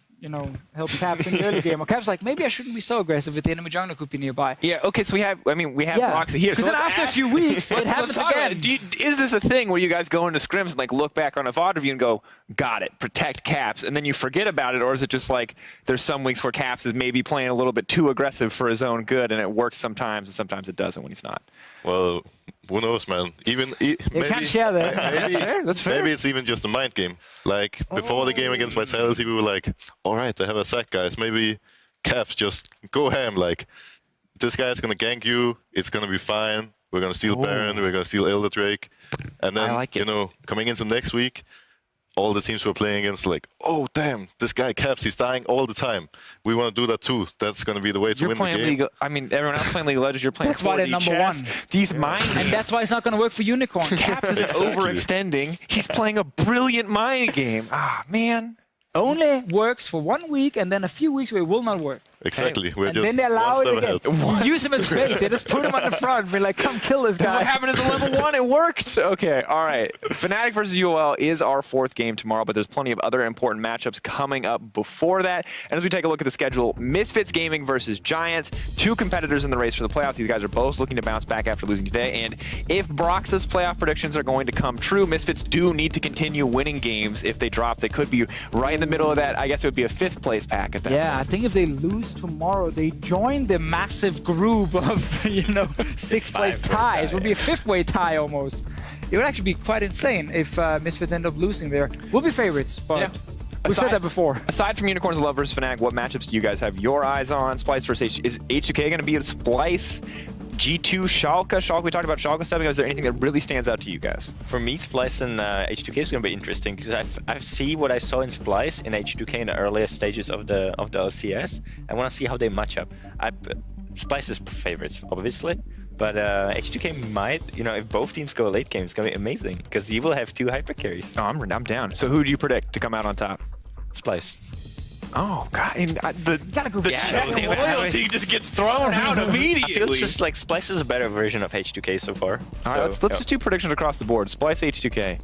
help Caps in the early game. Or Caps like, maybe I shouldn't be so aggressive if the enemy jungler could be nearby. Yeah, okay, so we have Roxy here. Because then after a few weeks, it happens again. Is this a thing where you guys go into scrims and like look back on a VOD review and go, got it, protect Caps, and then you forget about it, or is it just like there's some weeks where Caps is maybe playing a little bit too aggressive for his own good and it works sometimes and sometimes it doesn't when he's not? Well, who knows, man? You can't share that. That's fair. Maybe it's even just a mind game. Like, before the game against Vitality, we were like, all right, they have a sack, guys. Maybe Caps just go ham. Like, this guy's going to gank you. It's going to be fine. We're going to steal Baron. We're going to steal Elder Drake. And then, coming into next week, all the teams we're playing against, like, oh, damn, this guy Caps, he's dying all the time. We want to do that too. That's going to be the way to win the game. I mean, everyone else playing League of Legends, you're playing That's why they're number one. These mind And that's why it's not going to work for Unicorn. Caps isn't overextending. He's playing a brilliant mind game. Ah, man. Only works for 1 week, and then a few weeks where it will not work. Exactly. And then they allow it again. Use him as bait. They just put him on the front and be like, come kill this guy. That's what happened at the level 1. It worked. Okay, all right. Fnatic versus UOL is our 4th game tomorrow, but there's plenty of other important matchups coming up before that. And as we take a look at the schedule, Misfits Gaming versus Giants, 2 competitors in the race for the playoffs. These guys are both looking to bounce back after losing today. And if Brox's playoff predictions are going to come true, Misfits do need to continue winning games. If they drop, they could be right in the middle of that. I guess it would be a 5th place pack at that point. I think if they lose tomorrow, they join the massive group of, 6th place ties. It would be a 5th-way tie almost. It would actually be quite insane if Misfits end up losing there. We'll be favorites, but we've said that before. Aside from Unicorns Love versus Fnatic, what matchups do you guys have your eyes on? Splice versus Is H2K going to be a Splice? G2, Schalke, we talked about Schalke stepping. Is there anything that really stands out to you guys? For me, Splice and H2K is going to be interesting because I see what I saw in Splice in H2K in the earlier stages of the LCS. I want to see how they match up. Splice is favorites, obviously, but H2K might, if both teams go late game, it's going to be amazing because you will have 2 hyper carries. Oh, I'm down. So who do you predict to come out on top? Splice. Oh, God. And the loyalty just gets thrown out immediately. I feel it's just like Splice is a better version of H2K so far. All right, let's just do predictions across the board. Splice, H2K.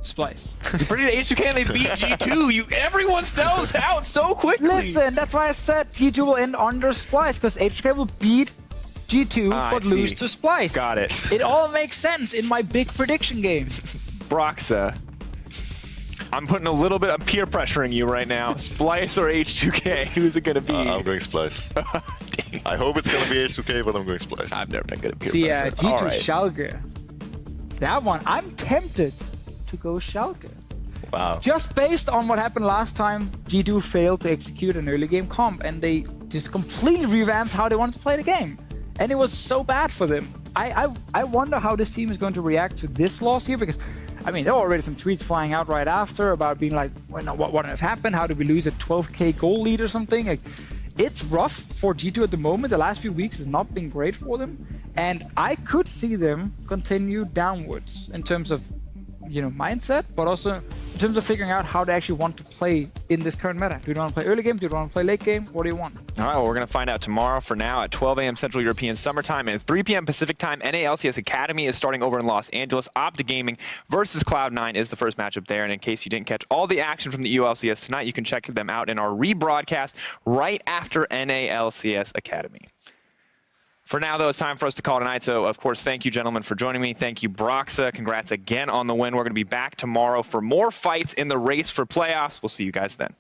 Splice. You predicted H2K and they beat G2. Everyone sells out so quickly. Listen, that's why I said G2 will end under Splice, because H2K will beat G2 but lose to Splice. Got it. It all makes sense in my big prediction game. Broxa. I'm putting a little bit of peer pressuring you right now. Splice or H2K? Who's it going to be? I'm going Splice. I hope it's going to be H2K, but I'm going Splice. I've never been good at peer pressure. G2 Schalke. That one, I'm tempted to go Schalke. Wow. Just based on what happened last time, G2 failed to execute an early game comp, and they just completely revamped how they wanted to play the game. And it was so bad for them. I wonder how this team is going to react to this loss here, because there were already some tweets flying out right after about being like, what has happened? How did we lose a 12k goal lead or something? Like, it's rough for G2 at the moment. The last few weeks has not been great for them. And I could see them continue downwards in terms of, mindset, but also in terms of figuring out how they actually want to play in this current meta. Do you want to play early game? Do you want to play late game? What do you want? All right, well, we're going to find out tomorrow. For now, at 12 a.m. Central European Summer Time and 3 p.m. Pacific Time, NA LCS Academy is starting over in Los Angeles. Opta Gaming versus Cloud9 is the first matchup there. And in case you didn't catch all the action from the ULCS tonight, you can check them out in our rebroadcast right after NA LCS Academy. For now, though, it's time for us to call tonight. So, of course, thank you, gentlemen, for joining me. Thank you, Broxa. Congrats again on the win. We're going to be back tomorrow for more fights in the race for playoffs. We'll see you guys then.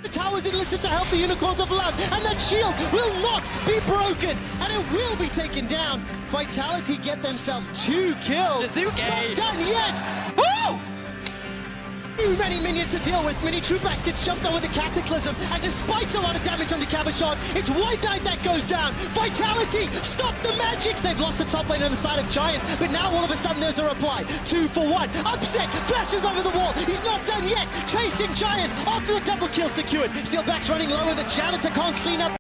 The towers enlisted to help the Unicorns of Love, and that shield will not be broken, and it will be taken down. Vitality get themselves 2 kills. Not done yet. Woo! Too many minions to deal with. Mini Troopax gets jumped on with the Cataclysm, and despite a lot of damage on the Cabochon, it's White Knight that goes down. Vitality, stop the magic! They've lost the top lane on the side of Giants, but now all of a sudden there's a reply. 2 for 1. Upset, flashes over the wall. He's not done yet. Chasing Giants after the double kill secured. Steelback's running low, and the Janitor can't clean up.